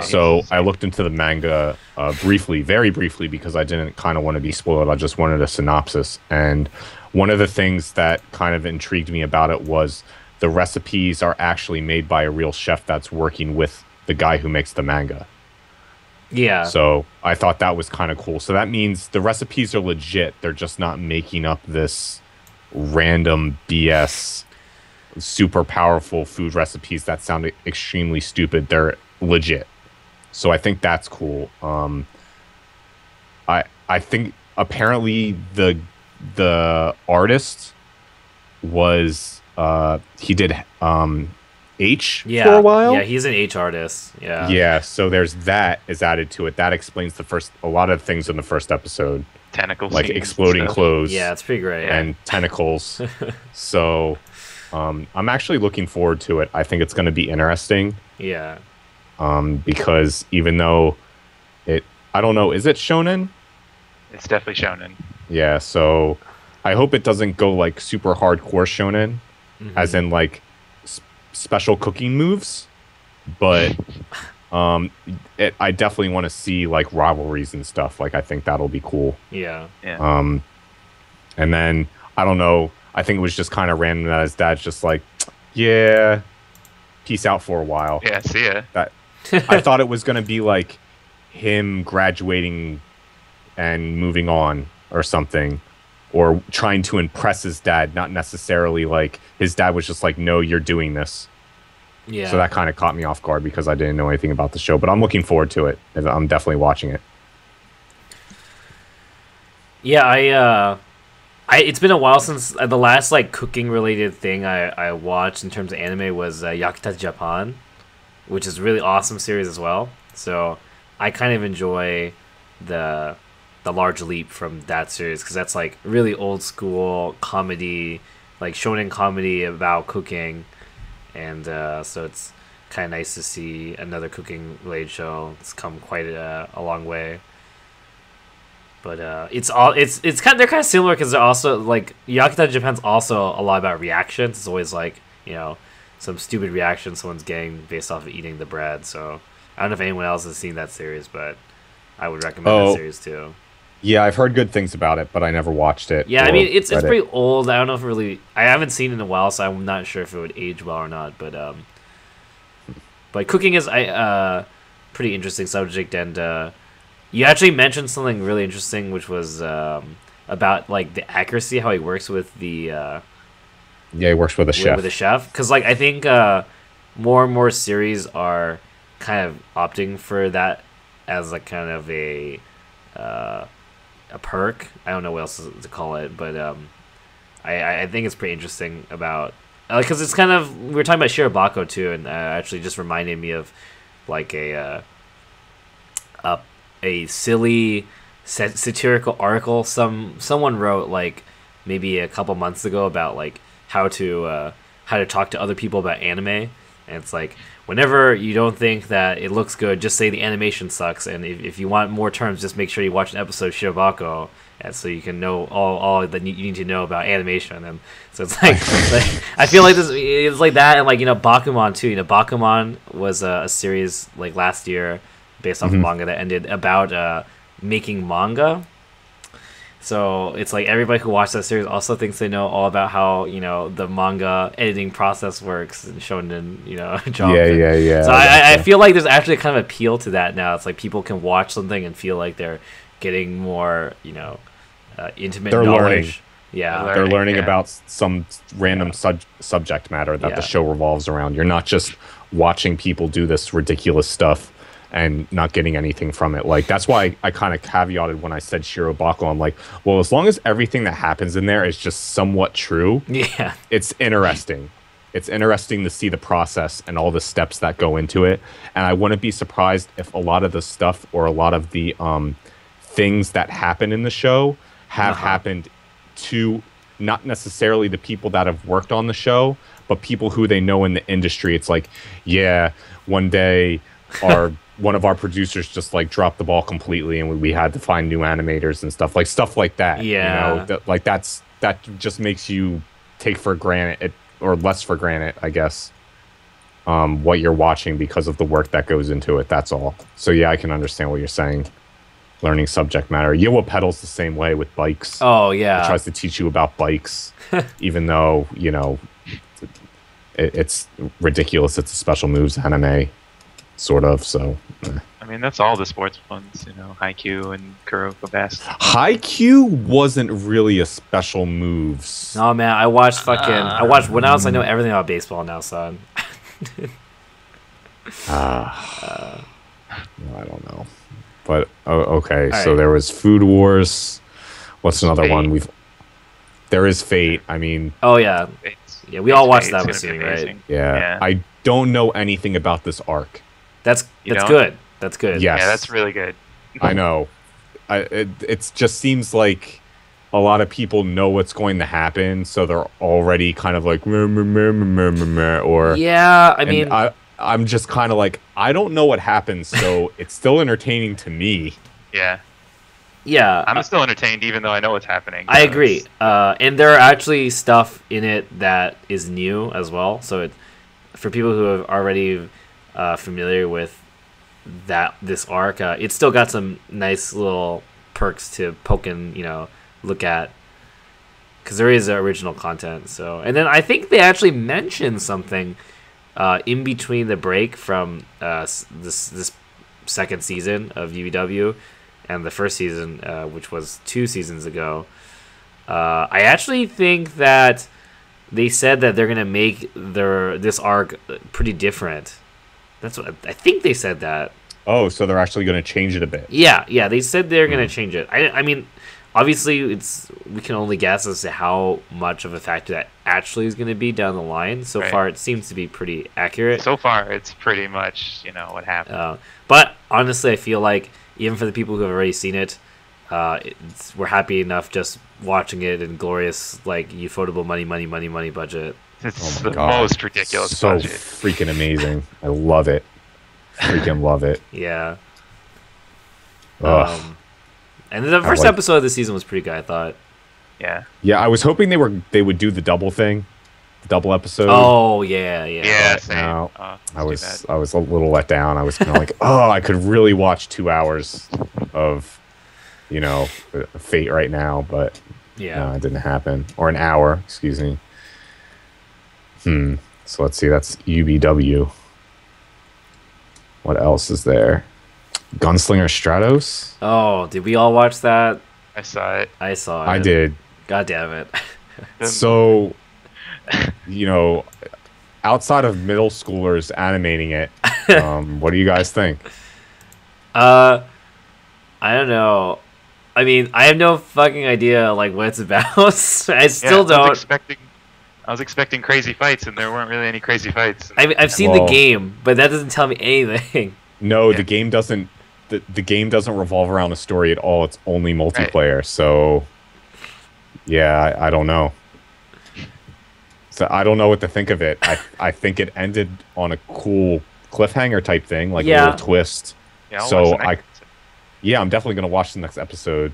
So I looked into the manga briefly, very briefly, because I didn't kind of want to be spoiled. I just wanted a synopsis. And one of the things that kind of intrigued me about it was the recipes are actually made by a real chef that's working with the guy who makes the manga. Yeah. So I thought that was kind of cool. So that means the recipes are legit. They're just not making up this random BS, super powerful food recipes that sound extremely stupid. They're legit. So I think that's cool. I think apparently the artist was he did H for a while. Yeah, he's an H artist. Yeah. Yeah, so there's that is added to it. That explains a lot of things in the first episode. Tentacles, like exploding clothes. Yeah, it's pretty great. And tentacles. So I'm actually looking forward to it. I think it's going to be interesting. Yeah. Because even though I don't know, is it shonen? It's definitely shonen. Yeah, so I hope it doesn't go like super hardcore shonen, as in like special cooking moves, but I definitely want to see like rivalries and stuff. Like I think that'll be cool. Yeah. And then I don't know. I think it was just kind of random that his dad's just like, yeah, peace out for a while. Yeah, see ya. That I thought it was gonna be like him graduating and moving on or something, or trying to impress his dad, not necessarily like his dad was just like, no, you're doing this. Yeah. So that kind of caught me off guard because I didn't know anything about the show, but I'm looking forward to it. I'm definitely watching it. Yeah, it's been a while since the last like cooking related thing I watched in terms of anime was Yakuza Japan, which is a really awesome series as well. So I kind of enjoy the large leap from that series because that's like really old school comedy, like shonen comedy about cooking, and so it's kind of nice to see another cooking related show. It's come quite a long way. But it's kind of, they're kind of similar because they're also like Yakuza Japan's also a lot about reactions. It's always like, you know, some stupid reaction someone's getting based off of eating the bread. So I don't know if anyone else has seen that series, but I would recommend that series too. Yeah, I've heard good things about it, but I never watched it. Yeah, I mean it's pretty old. I don't know if I haven't seen it in a while, so I'm not sure if it would age well or not. But cooking is pretty interesting subject, and you actually mentioned something really interesting, which was about like the accuracy, how he works with the yeah, he works with a chef. With a chef, because like I think more and more series are kind of opting for that as like kind of a perk. I don't know what else to call it, but I think it's pretty interesting about because it's kind of, we were talking about Shirobako too, and actually just reminded me of like a silly satirical article someone wrote like maybe a couple months ago about like how to talk to other people about anime, and it's like whenever you don't think that it looks good, just say the animation sucks, and if you want more terms, just make sure you watch an episode of Shirobako, and so you can know all that you need to know about animation. And so it's like, I feel like this it's like that, and like, you know, Bakuman too. You know, Bakuman was a series like last year based off of manga that ended about making manga. So it's like everybody who watched that series also thinks they know all about how, you know, the manga editing process works and shonen, you know, Jump. Yeah. So I feel like there's actually kind of appeal to that now. It's like people can watch something and feel like they're getting more, you know, intimate knowledge. Learning. Yeah, they're learning about some random subject matter that the show revolves around. You're not just watching people do this ridiculous stuff and not getting anything from it. Like, that's why I kind of caveated when I said Shirobako. I'm like, well, as long as everything that happens in there is just somewhat true, it's interesting. It's interesting to see the process and all the steps that go into it. And I wouldn't be surprised if a lot of the stuff or a lot of the things that happen in the show have happened to not necessarily the people that have worked on the show, but people who they know in the industry. It's like, yeah, one day one of our producers just like dropped the ball completely, and we had to find new animators and stuff like that. Yeah, you know, that just makes you take for granted. It or less for granted, I guess, what you're watching because of the work that goes into it. That's all. So yeah, I can understand what you're saying. Learning subject matter. Yoa pedals the same way with bikes. Oh It yeah. tries to teach you about bikes, even though it's ridiculous. It's a special moves anime, sort of. So. I mean, that's all the sports ones, Haikyuu and Kuroko Best. Haikyuu wasn't really a special moves. No man, I watched when else I know everything about baseball now, son. I don't know. But okay, All so right. there was Food Wars. What's another Fate. one? There is Fate. I mean, Oh yeah. Yeah, we all watched that, I'm It's gonna be assuming, right? amazing. yeah, Yeah. I don't know anything about this arc. That's You don't? good. That's good. Yes. Yeah, that's really good. I know. It just seems like a lot of people know what's going to happen, so they're already kind of like meh, meh, meh, meh, meh, meh, or Yeah, I and mean, I'm just kind of like, I don't know what happens, so it's still entertaining to me. Yeah, yeah. I'm still entertained even though I know what's happening. I so agree. it's- And there are actually stuff in it that is new as well. So for people who are already familiar with this arc, it's still got some nice little perks to poke and look at, because there is original content. So, and then I think they actually mentioned something in between the break from this second season of UVW and the first season, which was 2 seasons ago. I actually think that they said that they're gonna make this arc pretty different. That's what I think they said that. Oh, so they're actually going to change it a bit. Yeah, they said they're gonna change it. I mean, obviously, we can only guess as to how much of a factor that actually is going to be down the line. So Right. far, it seems to be pretty accurate. So far, it's pretty much what happened. But honestly, I feel like even for the people who have already seen it, we're happy enough just watching it in glorious, like, ufotable money budget. It's Oh my the God. most ridiculous So budget. freaking amazing. I love it. Freaking love it. Yeah. Ugh. And the first like- episode of the season was pretty good, I thought. Yeah. Yeah, I was hoping they would do the double thing, the double episode. Oh yeah. Yeah, but same. no, Oh, I was too bad. I was a little let down. I was kind of like, oh, I could really watch 2 hours of, Fate right now, but Yeah. no, it didn't happen. Or an hour, excuse me. So let's see. That's UBW. What else is there? Gunslinger Stratos. Oh, did we all watch that? I saw it. I saw it. I did. God damn it. So, outside of middle schoolers animating it, what do you guys think? I don't know. I mean, I have no fucking idea like what it's about. I still don't. I was expecting crazy fights, and there weren't really any crazy fights. I've seen Well- the game, but that doesn't tell me anything. No, Yeah. the game doesn't. The game doesn't revolve around a story at all. It's only multiplayer. So, yeah, I don't know. So I don't know what to think of it. I think it ended on a cool cliffhanger type thing, like Yeah. a little twist. Yeah, I'll so watch the next episode. Yeah, I'm definitely gonna watch the next episode.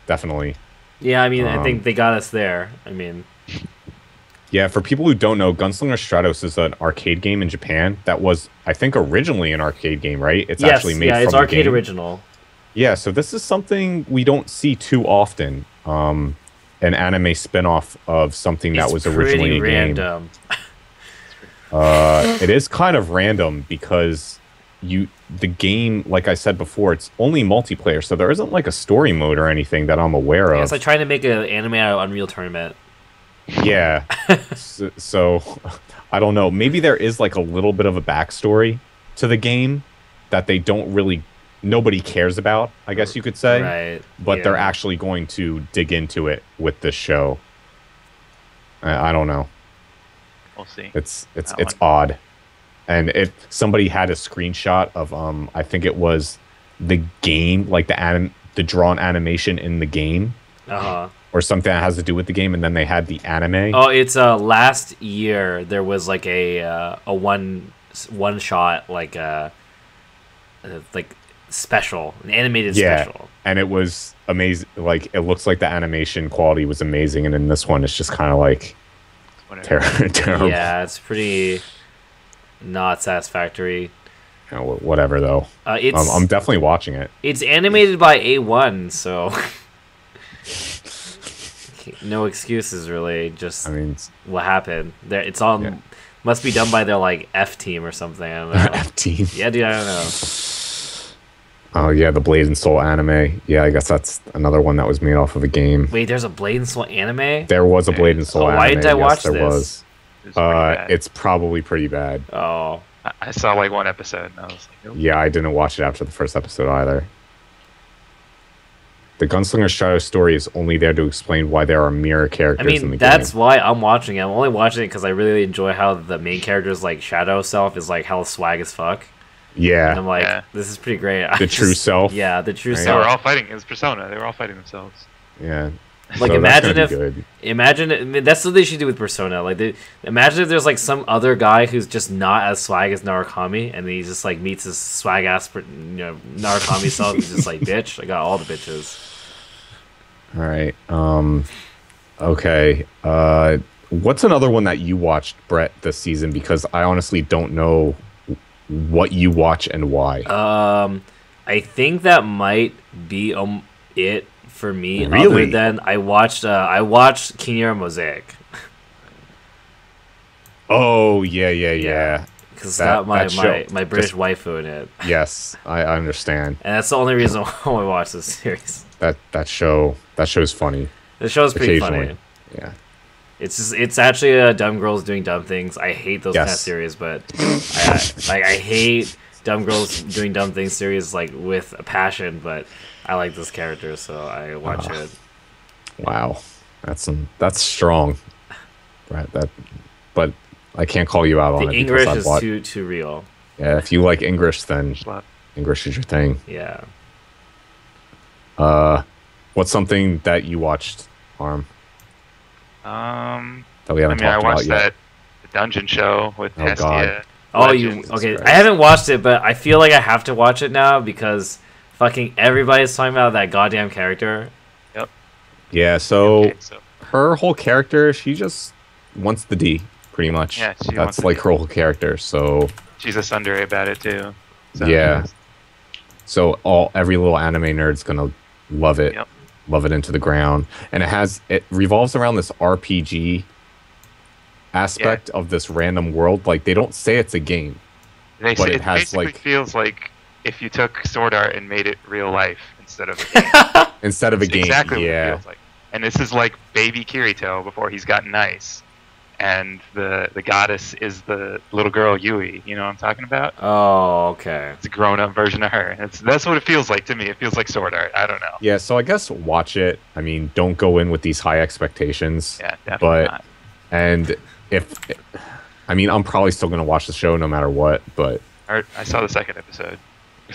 Definitely. Yeah, I mean, I Um, think they got us there. I mean, Yeah, for people who don't know, Gunslinger Stratos is an arcade game in Japan that was, I think, originally an arcade game, right? It's yes, actually made yeah, from it's the arcade game. original. Yeah, so this is something we don't see too often. An anime spin-off of something that It's was originally a pretty game. random. It is kind of random because the game, like I said before, it's only multiplayer, so there isn't like a story mode or anything that I'm aware of. It's like trying to make an anime out of Unreal Tournament. Yeah. so I don't know. Maybe there is like a little bit of a backstory to the game that nobody cares about, I guess you could say. Right. But they're yeah. actually going to dig into it with this show. I don't know. We'll see. It's That it's one. odd. And somebody had a screenshot of I think it was the game, like the drawn animation in the game. Uh-huh. Or something that has to do with the game, and then they had the anime. Oh, it's last year there was like a one shot like special, an animated special. And it was amazing. Like, it looks like the animation quality was amazing, and in this one, it's just kind of like, whatever. Terrible. Yeah, it's pretty not satisfactory. You know, whatever though. I'm definitely watching it. It's animated by A1, so no excuses really. Just I mean, what happened. There, it's all must be done by their like F team or something. I don't know. F team. Yeah, dude, I don't know. Oh yeah, the Blade and Soul anime. Yeah, I guess that's another one that was made off of a game. Wait, there's a Blade and Soul anime? There was a Blade and Soul anime. Why didn't I watch there this? Was. It's probably pretty bad. Oh. I saw like one episode and I was like, nope. Yeah, I didn't watch it after the first episode either. The Gunslinger Shadow story is only there to explain why there are mirror characters in the game. That's why I'm watching it. I'm only watching it because I really enjoy how the main character's like shadow self is like hella swag as fuck. Yeah. And I'm like, this is pretty great. The true self. Yeah, the true They self. were all fighting. It was Persona. They were all fighting themselves. Yeah. Like So imagine that's if, gonna be good. I mean, that's what they should do with Persona. Like, imagine if there's like some other guy who's just not as swag as Narukami, and he just like meets his swag ass, Narukami self. He's just like, bitch, I got all the bitches. All right. Okay. What's another one that you watched, Brett, this season? Because I honestly don't know what you watch and why. I think that might be it for me. Really? Other than I watched Kinera Mosaic. Oh yeah. Because That my show. British waifu in it, Yes, I understand. and that's the only reason why I watched this series. That show's funny. The show's pretty Occasionally. funny. Yeah. It's actually dumb girls doing dumb things. I hate those kind of Yes. series, but I hate dumb girls doing dumb things series like with a passion. But I like this character, so I watch it. Wow. That's strong. Right. But I can't call you out on The it. English because is too real. Yeah, if you like English, then Slap. English is your thing. Yeah. What's something that you watched, Arm, that we haven't I talked watched about that yet? the dungeon show with Oh, God. Hestia. Oh, Legends. okay? Christ. I haven't watched it, but I feel like I have to watch it now because fucking everybody's talking about that goddamn character. Yeah, so Okay, so her whole character, she just wants the D, pretty much. Yeah, she wants That's the like D. her whole character. So she's a tsundere about it too. So, Yeah. so every little anime nerd's gonna love it, Yep. love it into the ground, and it revolves around this RPG aspect of this random world. Like they don't say it's a game. They But say it it has, basically like- feels like if you took sword art and made it real life instead of a game. Instead of a It's game. exactly what it Yeah. feels like. And this is like baby Kirito before he's gotten nice. And the goddess is the little girl Yui. You know what I'm talking about? Oh, okay. It's a grown-up version of her. That's what it feels like to me. It feels like sword art. I don't know. Yeah, so I guess watch it. I mean, don't go in with these high expectations. Yeah, definitely But not. and I'm probably still gonna watch the show no matter what. But I saw the second episode.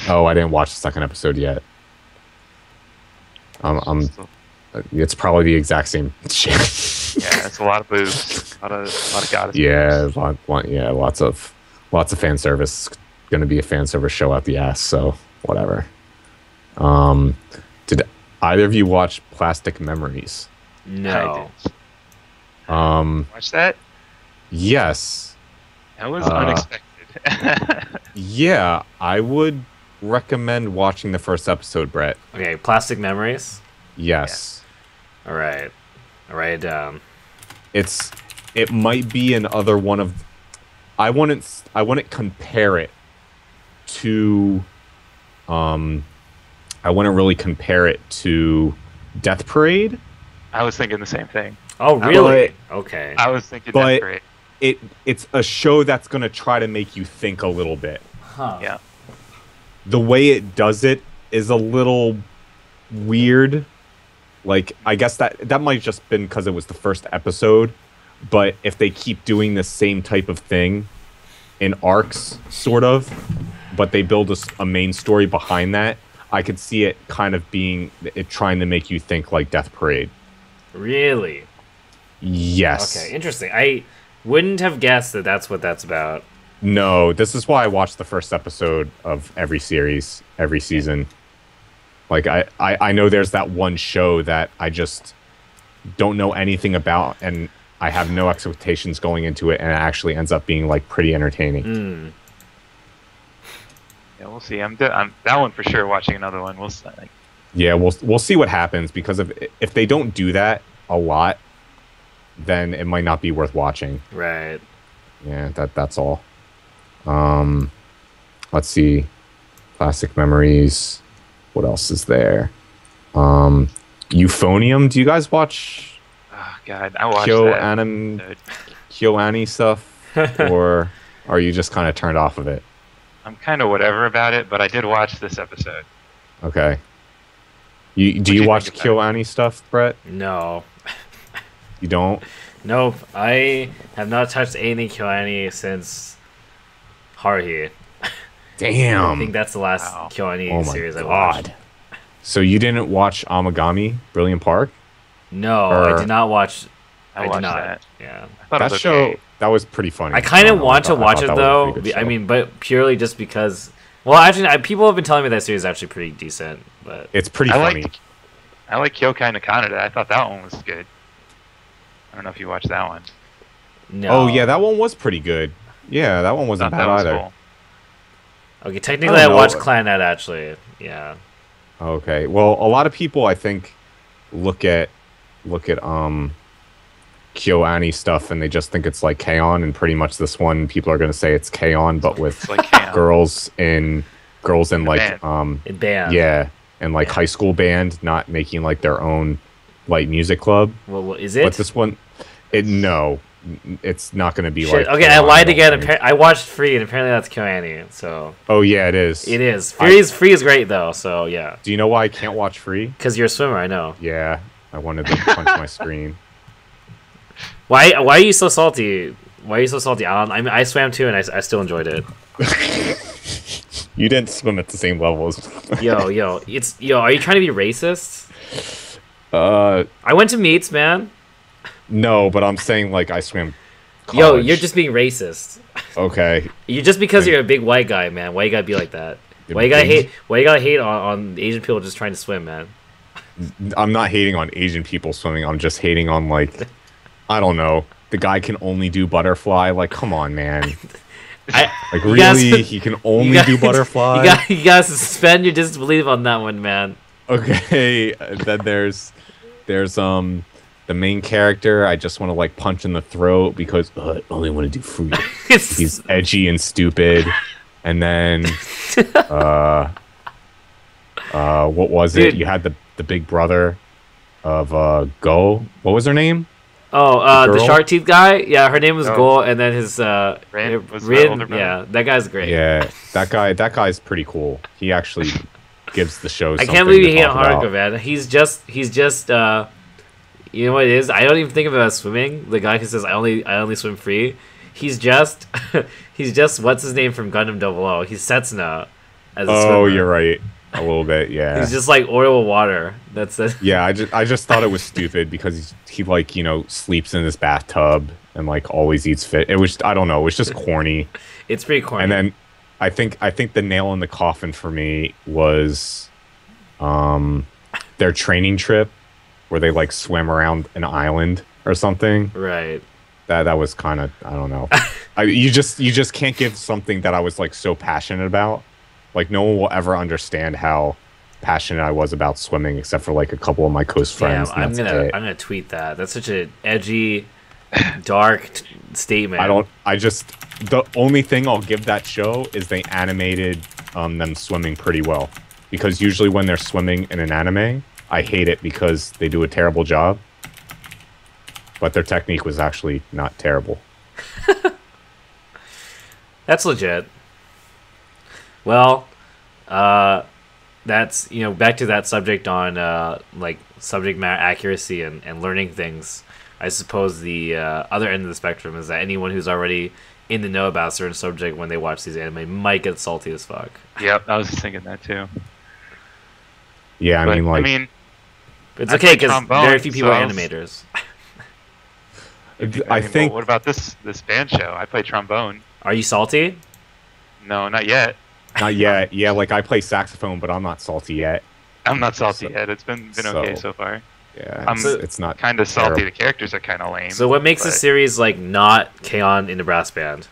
I didn't watch the second episode yet. It's probably the exact same shit. Yeah, it's a lot of boobs, a lot of goddess. Yeah, lots of fan service. It's gonna be a fan service show out the ass. So whatever. Did either of you watch Plastic Memories? No. Watch that. Yes. That was unexpected. Yeah, I would recommend watching the first episode, Brett. Okay, Plastic Memories. Yes. All right. I'll write it down. It might be another one of I wouldn't compare it to I wouldn't really compare it to Death Parade. I was thinking the same thing. Oh, really? Okay. I was thinking But- that's great. It's a show that's going to try to make you think a little bit. Huh. Yeah. The way it does it is a little weird. Like, I guess that might just been because it was the first episode. But if they keep doing the same type of thing in arcs, sort of, but they build a main story behind that, I could see it kind of being it trying to make you think like Death Parade. Really? Yes. Okay, interesting. I wouldn't have guessed that that's what that's about. No, this is why I watch the first episode of every series, every season. Like, I know there's that one show that I just don't know anything about, and I have no expectations going into it, and it actually ends up being like pretty entertaining. Yeah, we'll see. I'm that one for sure. Watching another one. We'll see. Yeah, we'll see what happens, because if they don't do that a lot, then it might not be worth watching. Right. Yeah, that's all. Let's see. Classic memories. What else is there? Euphonium. Do you guys watch Oh God, I watched that. KyoAni stuff, or are you just kind of turned off of it? I'm kind of whatever about it, but I did watch this episode. Okay. Do you watch KyoAni stuff, Brett? No. You don't? Nope. I have not touched any KyoAni since Haruhi. Damn. I think that's the last KyoAni series I watched. So you didn't watch Amagami, Brilliant Park? No, I did not watch. I watched that. Yeah. That show, that was pretty funny. I kind of want to watch it though. I mean, but purely just because. Well, actually, people have been telling me that series is actually pretty decent, but it's pretty funny. I like Kyokai no Kaneda. I thought that one was good. I don't know if you watched that one. No. Oh yeah, that one was pretty good. Yeah, that one wasn't bad either. Cool. Okay, technically, I watched Clannad actually. Yeah. Okay. Well, a lot of people, I think, look at KyoAni stuff, and they just think it's like K-On! And pretty much this one, people are going to say it's K-On! But with like girls in like in band. Yeah, and like high school band, not making like their own like music club. Well, is it? But this one, no, it's not going to be like. Okay, I lied again. I watched Free, and apparently that's KyoAni. So. Oh yeah, it is. It is. Free is great though. So yeah. Do you know why I can't watch Free? Because you're a swimmer. I know. Yeah, I wanted to punch my screen. Why are you so salty? Why are you so salty, Alan? I mean, I swam too, and I still enjoyed it. You didn't swim at the same level as. Yo, are you trying to be racist? I went to meets, man. No, but I'm saying like I swam. College. Yo, you're just being racist. Okay. You just because you're a big white guy, man. Why you gotta be like that? Why you gotta hate on Asian people just trying to swim, man? I'm not hating on Asian people swimming. I'm just hating on like. I don't know. The guy can only do butterfly. Like, come on, man. Like, really? He can only do butterfly? You gotta suspend your disbelief on that one, man. Okay. Then there's the main character. I just want to, like, punch in the throat because I only want to do fruit. He's edgy and stupid. And then, what was it? You had the big brother of Go. What was her name? Oh, the shark teeth guy? Yeah, her name was Go, and then his Rin, yeah, that guy's great. Yeah, that guy's pretty cool. He actually gives the show. I can't believe you hate on Haruka, man. He's just you know what it is? I don't even think of him as swimming. The guy who says I only swim free. He's just what's his name from Gundam 00? He's Setsuna as a swimmer. Oh, you're right. A little bit, yeah. He's just like oil water. That's it. Yeah, I just thought it was stupid because he like, you know, sleeps in his bathtub and like always eats fish. It was, I don't know, it was just corny. It's pretty corny. And then I think the nail in the coffin for me was their training trip where they like swam around an island or something. Right. That was kind of, I don't know. You just can't give something that I was like so passionate about. Like, no one will ever understand how passionate I was about swimming, except for like a couple of my close friends. I'm gonna tweet that. That's such an edgy, dark statement. The only thing I'll give that show is they animated them swimming pretty well, because usually when they're swimming in an anime, I hate it because they do a terrible job. But their technique was actually not terrible. That's legit. Well, that's, you know, back to that subject on like subject matter accuracy and learning things. I suppose the other end of the spectrum is that anyone who's already in the know about a certain subject when they watch these anime might get salty as fuck. Yep, I was just thinking that too. Yeah, I mean, it's okay because very few people are animators. I think. What about this band show? I play trombone. Are you salty? No, not yet. Not yet. Yeah, like I play saxophone, but I'm not salty yet. I'm not salty yet. It's been okay so far. Yeah, I'm it's not kind of salty. terrible. The characters are kind of lame. So what makes the but- series like not K-On in the brass band?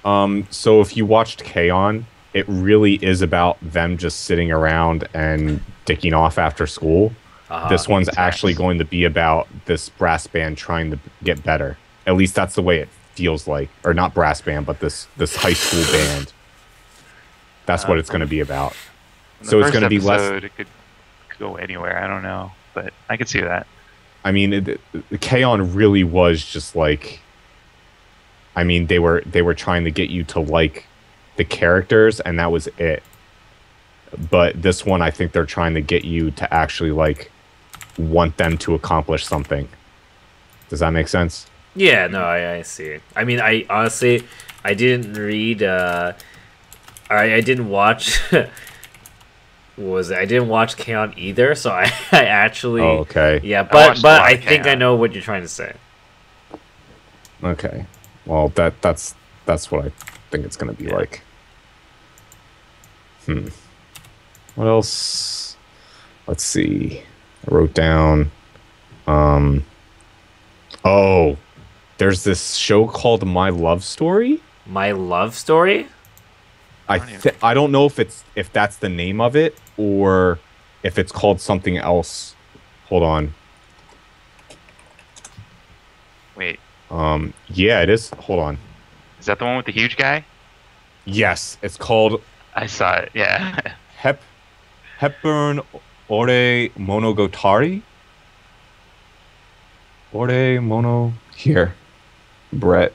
So if you watched K-On, it really is about them just sitting around and dicking off after school. This one's Makes actually sense. going to be about this brass band trying to get better. At least that's the way it feels like. Or not brass band, but this high school band. That's what it's going to be about. In the So it's first going to be less. episode, it could go anywhere. I don't know, but I could see that. I mean, K-On really was just like. I mean, they were trying to get you to like the characters, and that was it. But this one, I think they're trying to get you to actually like want them to accomplish something. Does that make sense? Yeah, no, I see. I mean, I honestly, I didn't read. I didn't watch. I didn't watch K-On either, so I actually. Oh, okay. Yeah, watched a but lot I of think I K-On. know what you're trying to say. Okay. Well, that's what I think it's going to be like. What else? Let's see. I wrote down. Oh, there's this show called My Love Story. My Love Story. I don't know if that's the name of it or if it's called something else. Hold on. Wait, Yeah, it is. Hold on. is that the one with the huge guy? Yes, it's called I saw it. Yeah. Hepburn Ore Monogatari. Ore Mono here. Brett.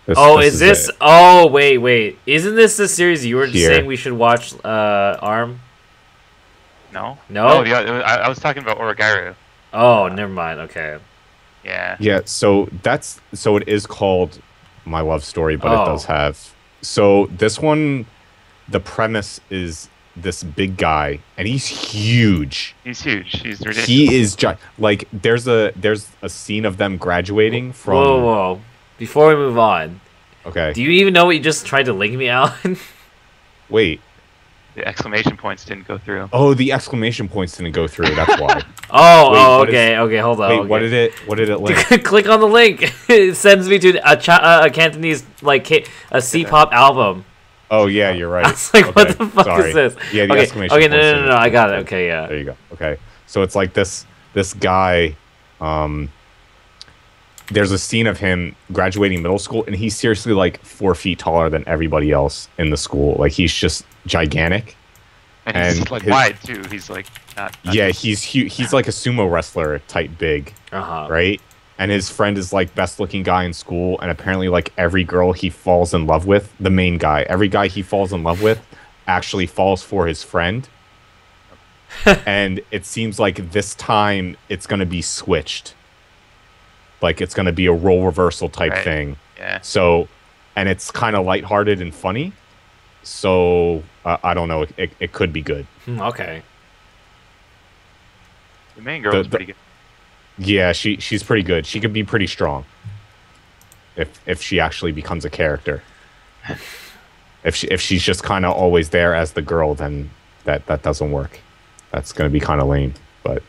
Is this? it. Oh, wait. Isn't this the series you were just Here. saying we should watch? Arm. No. No? I was talking about Orogairu. Oh, never mind. Okay. Yeah. Yeah, so it is called My Love Story, but Oh. it does have. So this one, the premise is this big guy, and he's huge. He's huge. He's ridiculous. He is like there's a scene of them graduating from. Whoa. Before we move on, Okay. do you even know what you just tried to link me, Alan? Wait. The exclamation points didn't go through. Oh, the exclamation points didn't go through. That's why. Oh, what is- okay. Hold on. Wait, okay. what did it link? Click on the link. It sends me to a Cantonese a C-pop album. Oh yeah, you're right. I was like, what the fuck sorry. is this? Yeah, the okay, exclamation okay, points no, didn't- I got it. Okay, yeah. There you go. Okay. So it's like this guy, there's a scene of him graduating middle school, and he's seriously like 4 feet taller than everybody else in the school. Like he's just gigantic. And he's and like his- wide too. He's like not Yeah, he's huge. He's like a sumo wrestler type big, Uh-huh. right? And his friend is like best looking guy in school, and apparently like every girl he falls in love with, the main guy, every guy he falls in love with actually falls for his friend. And it seems like this time it's going to be switched. Like it's going to be a role reversal type Right. thing. Yeah. So, and it's kind of lighthearted and funny. So I don't know. It could be good. Okay. The main girl is the- pretty good. Yeah, she's pretty good. She could be pretty strong. If she actually becomes a character. If she's just kind of always there as the girl, then that doesn't work. That's going to be kind of lame, but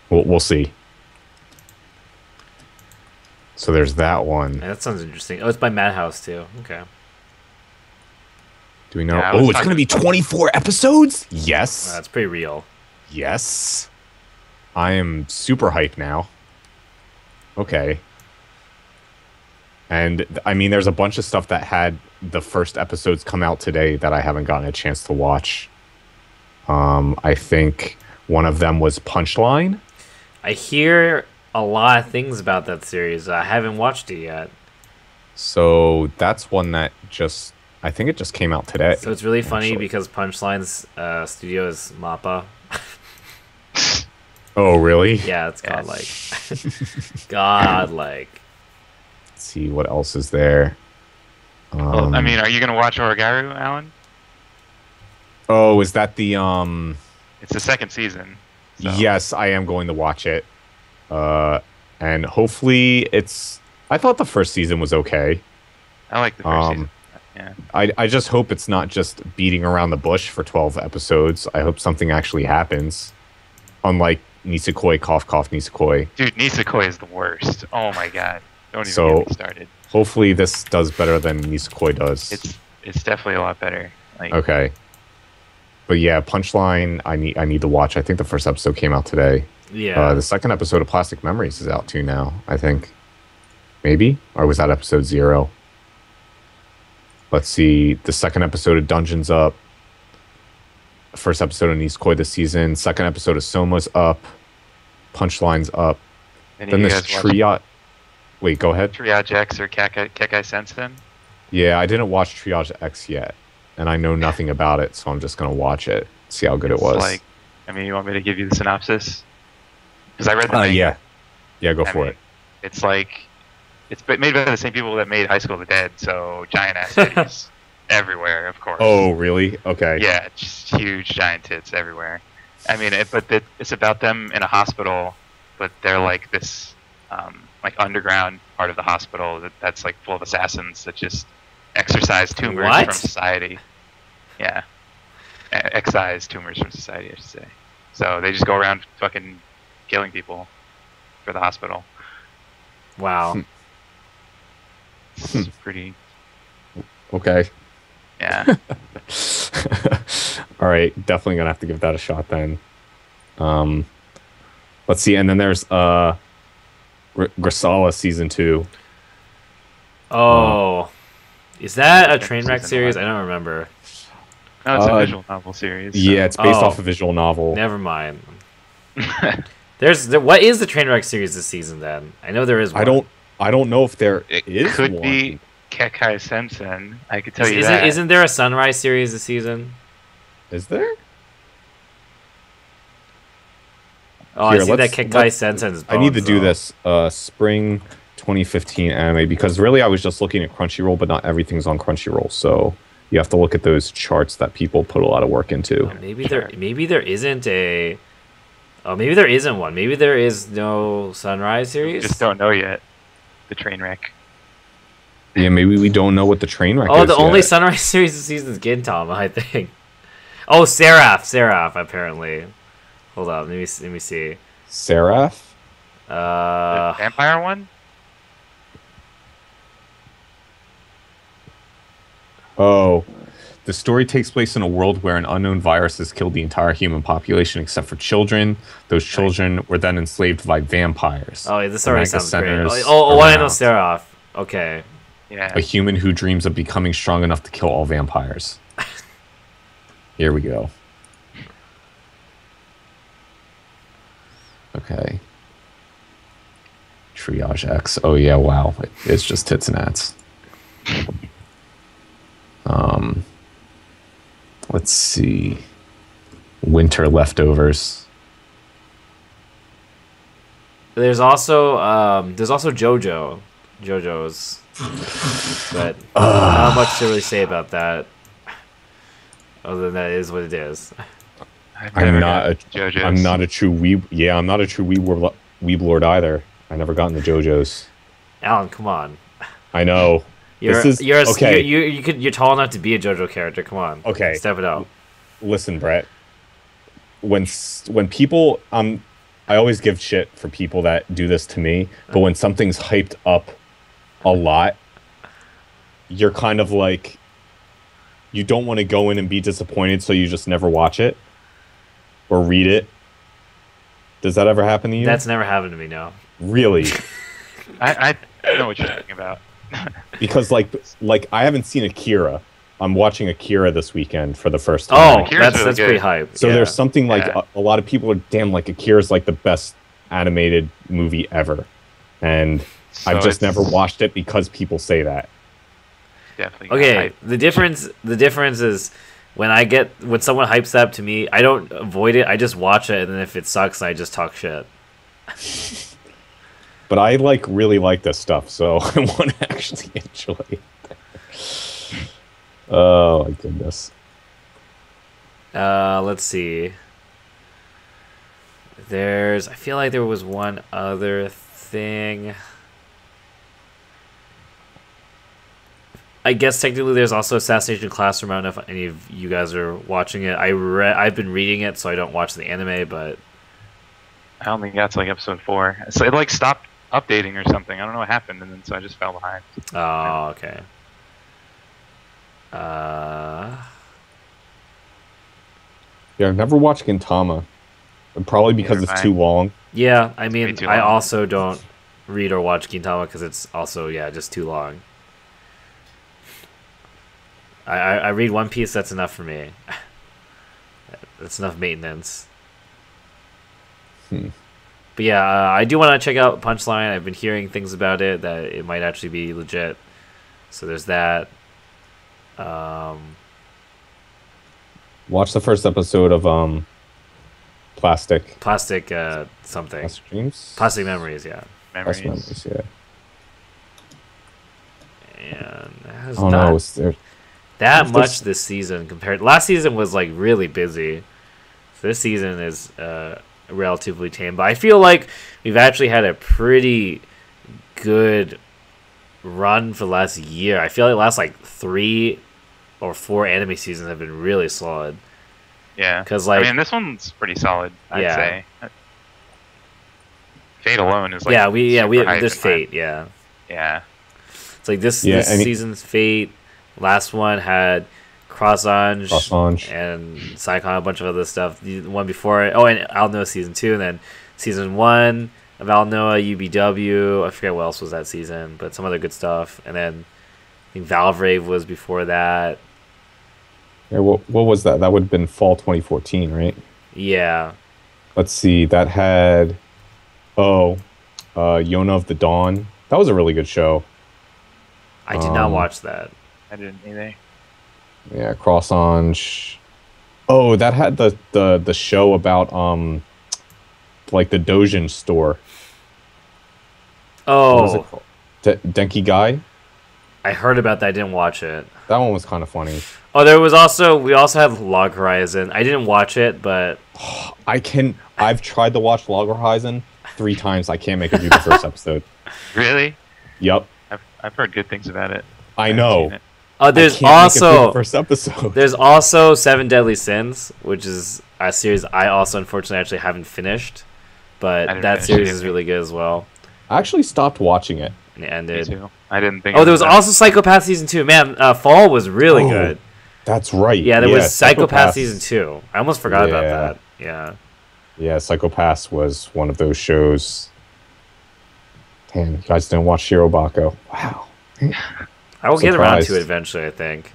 we'll see. So there's that one. Yeah, that sounds interesting. Oh, it's by Madhouse too. Okay. Do we know? Yeah, I was Oh, it's going to talking- be 24 episodes? Yes. That's pretty real. Yes. I am super hyped now. Okay. And I mean, there's a bunch of stuff that had the first episodes come out today that I haven't gotten a chance to watch. I think one of them was Punchline. I hear a lot of things about that series. I haven't watched it yet. So that's one that I think it just came out today. So it's really funny actually. because Punchline's studio is Mappa. Oh, really? Yeah, it's Yeah. godlike. Godlike. Let's see what else is there. Well, I mean, are you gonna watch Orogairu, Alan? Oh, is that the It's the second season. So. Yes, I am going to watch it. And hopefully it's. I thought the first season was okay. I like the first season. Yeah. I just hope it's not just beating around the bush for 12 episodes. I hope something actually happens. unlike Nisekoi, cough, cough, Nisekoi. Dude, Nisekoi is the worst. Oh my god. Don't even So get me started. hopefully this does better than Nisekoi does. It's definitely a lot better. Like, Okay. But yeah, Punchline, I need to watch. I think the first episode came out today. Yeah. The second episode of Plastic Memories is out too now, I think. Maybe? Or was that episode 0? Let's see. The second episode of Dungeon's up. First episode of Nisekoi this season. Second episode of Soma's up. Punchline's up. Then this Triage... Wait, go ahead. Triage X or Kekai Sensen? Yeah, I didn't watch Triage X yet. And I know nothing about it, so I'm just going to watch it. See how good it was. Like, I mean, you want me to give you the synopsis? Because I read the manga. Yeah. Yeah, go for it. It's like... It's made by the same people that made High School of the Dead, so giant-ass titties everywhere, of course. Oh, really? Okay. Yeah, just huge giant tits everywhere. I mean, it's about them in a hospital, but they're like this, like underground part of the hospital that's like full of assassins that just exorcise tumors from society. Yeah, excise tumors from society, I should say. So they just go around fucking killing people for the hospital. Wow. It's pretty. Okay. Yeah. All right, definitely gonna have to give that a shot then. Let's see, and then there's Grisala season 2. Oh, is that a train wreck series? I don't remember. No, it's a visual novel series. So. Yeah, it's based off a visual novel. Never mind. What is the train wreck series this season? Then I know there is one. I don't know if there it is could one. be Kekai Sensen. I could tell you that. Isn't there a Sunrise series this season? Is there? Oh, here, I see that Kekai Sensen is bones, I need to do this spring 2015 anime because really I was just looking at Crunchyroll, but not everything's on Crunchyroll. So you have to look at those charts that people put a lot of work into. Maybe there isn't a. Oh, maybe there isn't one. Maybe there is no Sunrise series. Just don't know yet. The train wreck. Yeah, maybe we don't know what the train wreck is. Oh, the only Sunrise series this season is Gintama, I think. Oh, Seraph, apparently. Hold on, let me see. Seraph? The vampire one? Oh. The story takes place in a world where an unknown virus has killed the entire human population except for children. Those children were then enslaved by vampires. Oh, this already sounds great. Oh, I know Seraph. Okay. Yeah. A human who dreams of becoming strong enough to kill all vampires. Here we go. Okay. Triage X. Oh yeah, wow. It's just tits and ats. Let's see. Winter Leftovers. There's also JoJo. JoJo's. But not much to really say about that. Other than that is what it is. I'm not a true weeb. Yeah, I'm not a true weeb lord either. I never got into JoJo's. Alan, come on. I know. You're tall enough to be a JoJo character. Come on. Okay. Step it up. Listen, Brett. When people, I always give shit for people that do this to me. But when something's hyped up a lot, you're kind of like, you don't want to go in and be disappointed, so you just never watch it or read it. Does that ever happen to you? That's never happened to me. No. Really? I know what you're talking about. Because like I haven't seen Akira. I'm watching Akira this weekend for the first time. Oh, that's pretty hype. So there's something like a lot of people are damn like Akira's like the best animated movie ever, and so I've just never watched it because people say that. Definitely. Okay, the difference is when someone hypes that up to me, I don't avoid it. I just watch it, and then if it sucks, I just talk shit. But I really like this stuff, so I want to actually enjoy it. Oh my goodness. Let's see. I feel like there was one other thing. I guess technically there's also Assassination Classroom. I don't know if any of you guys are watching it. I've been reading it, so I don't watch the anime, but I only got to like episode 4. So it like stopped updating or something. I don't know what happened, and then so I just fell behind. Oh, okay. Uh, Yeah, I've never watched Gintama. Probably because Neither it's have too I. long. yeah, I way mean, too I long. also don't read or watch Gintama because it's also, yeah, just too long. I read One Piece, that's enough for me. That's enough maintenance. Hmm. But yeah, I do want to check out Punchline. I've been hearing things about it that it might actually be legit. So there's that. Watch the first episode of Plastic. Plastic something. Plastic Dreams? Plastic Memories, yeah. Plastic Memories. Memories, yeah. And it has Oh not no, it's there. that Is much this- this season compared. Last season was like really busy. So this season is relatively tame. But I feel like we've actually had a pretty good run for the last year. I feel like the last like 3 or 4 anime seasons have been really solid. Yeah. 'Cause, like- I mean, this one's pretty solid, I'd Yeah. say. Fate alone is like yeah, we super hype there's in my- Fate, yeah. Yeah. It's like this Yeah, this and season's Fate. Last one had Cross-Ange Cross-Ange. and Psychon, a bunch of other stuff. The one before it, and Alnoa season 2, and then season 1 of Alnoa, UBW. I forget what else was that season, but some other good stuff. And then I think Valvrave was before that. Yeah, what was that? That would have been fall 2014, right? Yeah, Let's see. That had Yona of the Dawn. That was a really good show. I did not Um, watch that. I didn't either. Yeah, Cross-Ange. Oh, that had the show about like the Dojin store. What was it Oh, called? Denki Guy? I heard about that. I didn't watch it. That one was kind of funny. Oh, we also have Log Horizon. I didn't watch it, but I've tried to watch Log Horizon 3 times. I can't make it through the first episode. Really? Yep. I've heard good things about it. I haven't know. seen it. there's I can't make it through also the first episode. there's also Seven Deadly Sins, which is a series I also unfortunately actually haven't finished, I but didn't that finish series it is either. really good as well. I actually stopped watching it. And it Me ended. too. I didn't think. Oh, it there was that- also Psychopath season 2. Man, Fall was really Oh, good. That's right. Yeah, there was Psychopath Psychopaths- season 2. I almost forgot about Yeah. that. Yeah. Yeah, Psychopaths was one of those shows. Damn, you guys didn't watch Shirobako. Wow. I will get around to Surprised. it eventually, I think.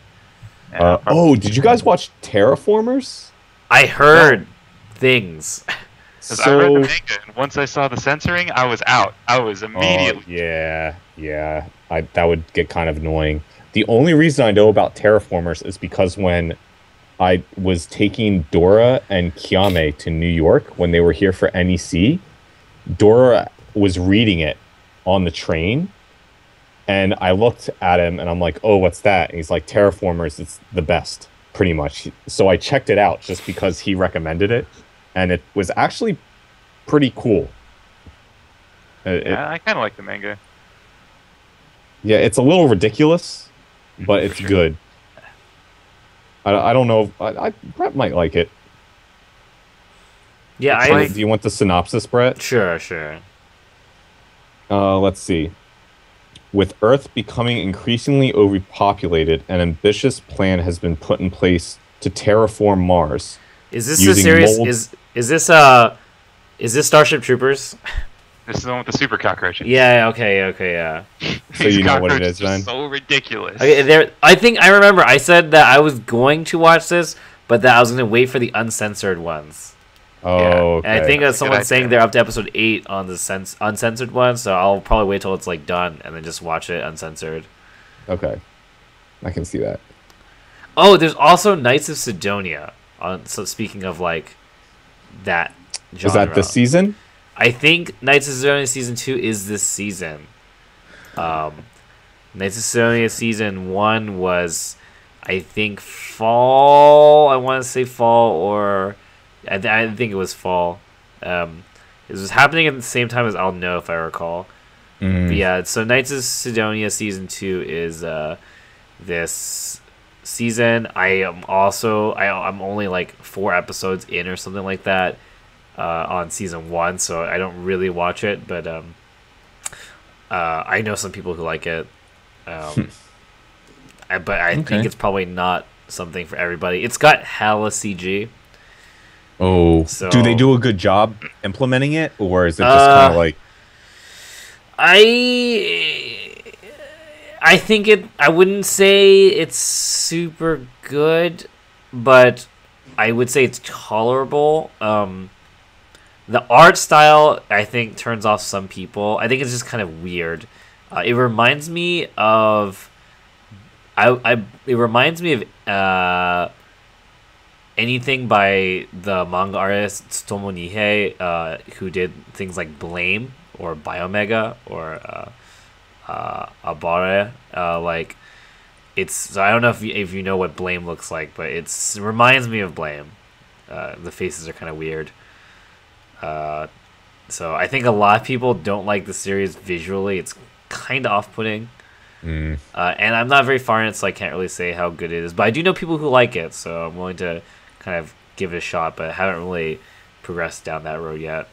Yeah, Oh, did you guys watch Terraformers? I heard things. 'cause I read the manga, and once I saw the censoring, I was out. I was immediately. yeah. That would get kind of annoying. The only reason I know about Terraformers is because when I was taking Dora and Kiame to New York when they were here for NEC, Dora was reading it on the train, and I looked at him and I'm like, "Oh, what's that?" And he's like, "Terraformers, it's the best, pretty much." So I checked it out just because he recommended it, and it was actually pretty cool. Yeah, I kind of like the manga. Yeah, it's a little ridiculous, but For it's sure. good. I don't know. Brett might like it. Yeah, It's I like- Do you want the synopsis, Brett? sure. Let's see. With Earth becoming increasingly overpopulated, an ambitious plan has been put in place to terraform Mars. Is this a Using series? mold- Is this Starship Troopers? This is the one with the super cockroaches. Yeah. Okay. Yeah. So These you know what it cockroaches is, are then? So ridiculous. Okay. I think I remember. I said that I was going to watch this, but that I was going to wait for the uncensored ones. Oh, Yeah. okay. And I think That's a good someone's saying idea. they're up to episode 8 on the uncensored one, so I'll probably wait till it's like done and then just watch it uncensored. Okay. I can see that. Oh, there's also Knights of Sidonia. So speaking of like that genre. Is that this season? I think Knights of Sidonia season 2 is this season. Knights of Sidonia season 1 was, I think, fall. I want to say fall, or I think it was fall. It was happening at the same time as I'll Know, if I recall. But yeah, so Knights of Sidonia season 2 is this season. I'm only like 4 episodes in or something like that. on season 1, so I don't really watch it, but I know some people who like it. But I think Okay. it's probably not something for everybody. It's got hella CG, Oh, do they so do a good job implementing it, or is it just kind of uh, like, I I think it. I wouldn't say it's super good, but I would say it's tolerable. The art style, I think, turns off some people. I think it's just kind of weird. It reminds me of it reminds me of anything by the manga artist Tsutomu Nihei, who did things like Blame or Biomega or Abare. Like it's. So I don't know if you know what Blame looks like, but it reminds me of Blame. The faces are kind of weird. Uh, so I think a lot of people don't like the series visually. It's kind of off-putting. mm, And I'm not very far in it, so I can't really say how good it is. But I do know people who like it, so I'm willing to kind of give it a shot, but I haven't really progressed down that road yet.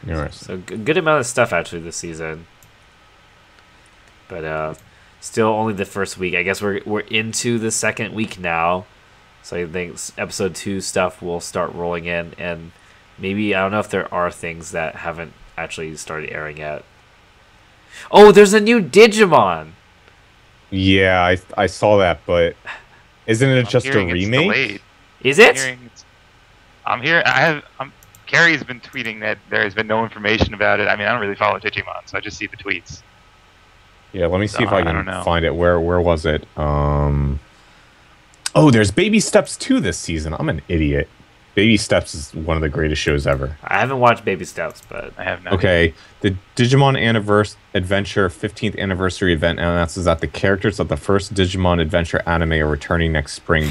interesting? So good amount of stuff actually this season, but still only the first week. I guess we're into the second week now, so I think episode 2 stuff will start rolling in, and maybe I don't know if there are things that haven't actually started airing yet. Oh, there's a new Digimon. Yeah, I saw that, but isn't it I'm just a hearing it's remake? delayed. Is I'm it? hearing it's, I'm here. Carrie's been tweeting that there has been no information about it. I mean, I don't really follow Digimon, so I just see the tweets. Yeah, let me see So, if I I can don't know. find it. Where was it? Oh, there's Baby Steps 2 this season. I'm an idiot. Baby Steps is one of the greatest shows ever. I haven't watched Baby Steps, but I have no. Okay, the Digimon Adventure 15th anniversary event announces that the characters of the first Digimon Adventure anime are returning next spring.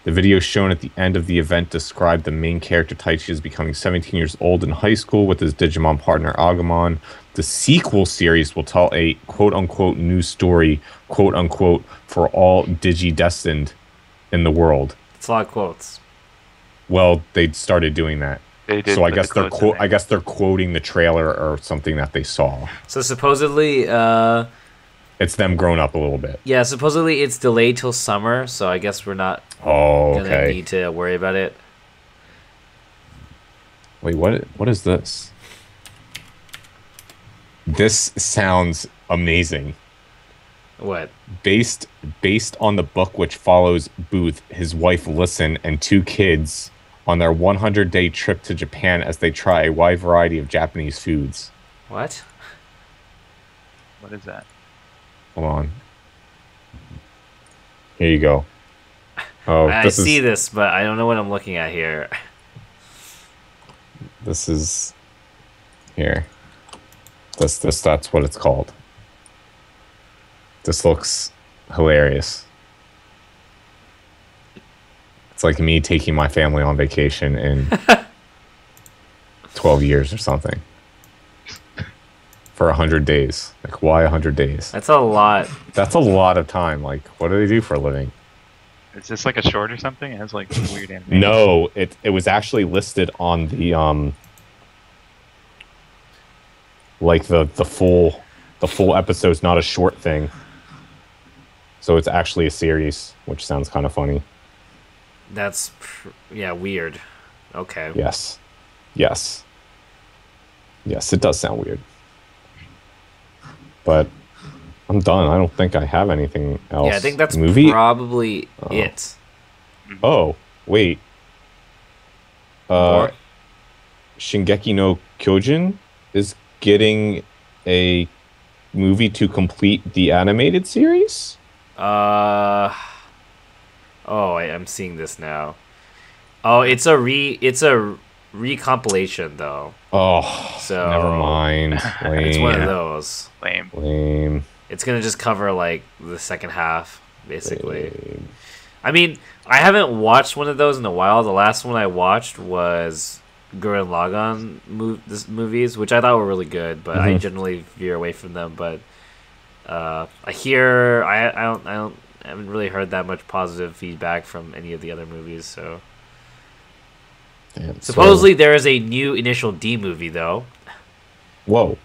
The video shown at the end of the event described the main character Taichi as becoming 17 years old in high school with his Digimon partner Agumon. The sequel series will tell a quote-unquote new story, quote-unquote, for all Digi-destined in the world. it's a lot of quotes. Well, they started doing that. They did. So I put guess the they're quotes in there. I guess they're quoting the trailer or something that they saw. So supposedly, It's them grown up a little bit. yeah, supposedly it's delayed till summer, so I guess we're not Oh, gonna okay. need to worry about it. Wait, what is this? This sounds amazing. What? Based on the book which follows Booth, his wife Listen, and 2 kids on their 100-day trip to Japan as they try a wide variety of Japanese foods. What? What is that? Hold on. Here you go. Oh, I this see is this, but I don't know what I'm looking at here. this is here. This that's what it's called. This looks hilarious. It's like me taking my family on vacation in 12 years or something. For 100 days. Like, why 100 days? That's a lot. That's a lot of time. Like, what do they do for a living? Is this like a short or something? It has like weird animation. No, it was actually listed on the like the full episode's not a short thing. So it's actually a series, which sounds kind of funny. That's yeah, weird. Okay. Yes. Yes. Yes, it does sound weird. But I'm done. I don't think I have anything else. Yeah, I think that's movie. probably it. Oh, wait. More? Shingeki no Kyojin is getting a movie to complete the animated series? Oh, I'm seeing this now. Oh, it's a recompilation though. Oh, So never mind. Lame. It's one of those. Lame. Lame. It's gonna just cover like the second half, basically. Lame. I mean, I haven't watched one of those in a while. The last one I watched was Gurren Lagann movies, which I thought were really good, but I generally veer away from them. But I haven't really heard that much positive feedback from any of the other movies, so Damn, Supposedly there is a new Initial D movie though, whoa.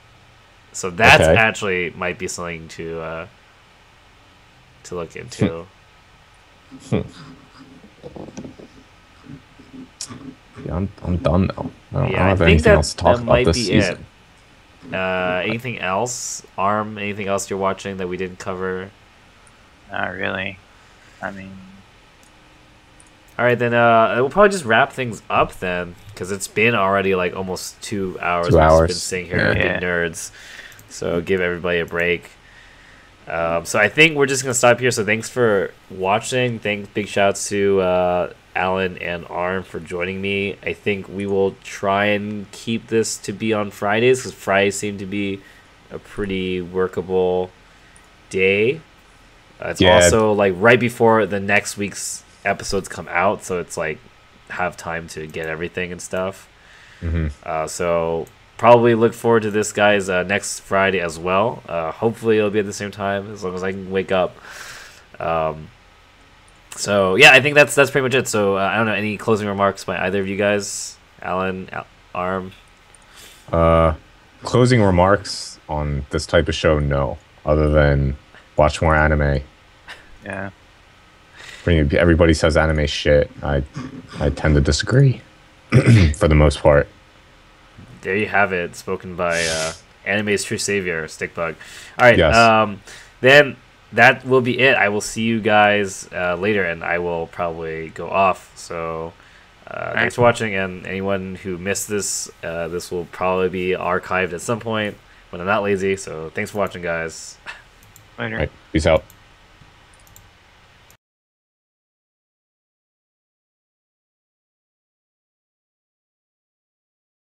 so that's Okay. actually might be something to look into. Yeah, I'm done now. I don't Yeah, I have think anything that else to talk that about might this be season. it. Anything else, Arm? Anything else you're watching that we didn't cover? Not really. I mean, All right, then we'll probably just wrap things up then, because it's been already like almost 2 hours. 2 We've just been hours. sitting here Yeah. being Yeah. nerds. So give everybody a break. So I think we're just gonna stop here. So thanks for watching. Big shouts to Alan and Arm for joining me. I think we will try and keep this to be on Fridays because Fridays seem to be a pretty workable day. It's Yeah. also like right before the next week's episodes come out, so it's like have time to get everything and stuff. So probably look forward to this guys next Friday as well. Hopefully it'll be at the same time as long as I can wake up. So yeah, I think that's pretty much it. So I don't know, any closing remarks by either of you guys, Alan, Arm? Closing remarks on this type of show, no. Other than watch more anime. yeah. Everybody says anime shit. I tend to disagree for the most part. There you have it, spoken by anime's true savior, Stickbug. All right, Yes. then that will be it. I will see you guys later, and I will probably go off. So thanks for watching, and anyone who missed this, this will probably be archived at some point when I'm not lazy. So thanks for watching, guys. Later. Right. Peace out.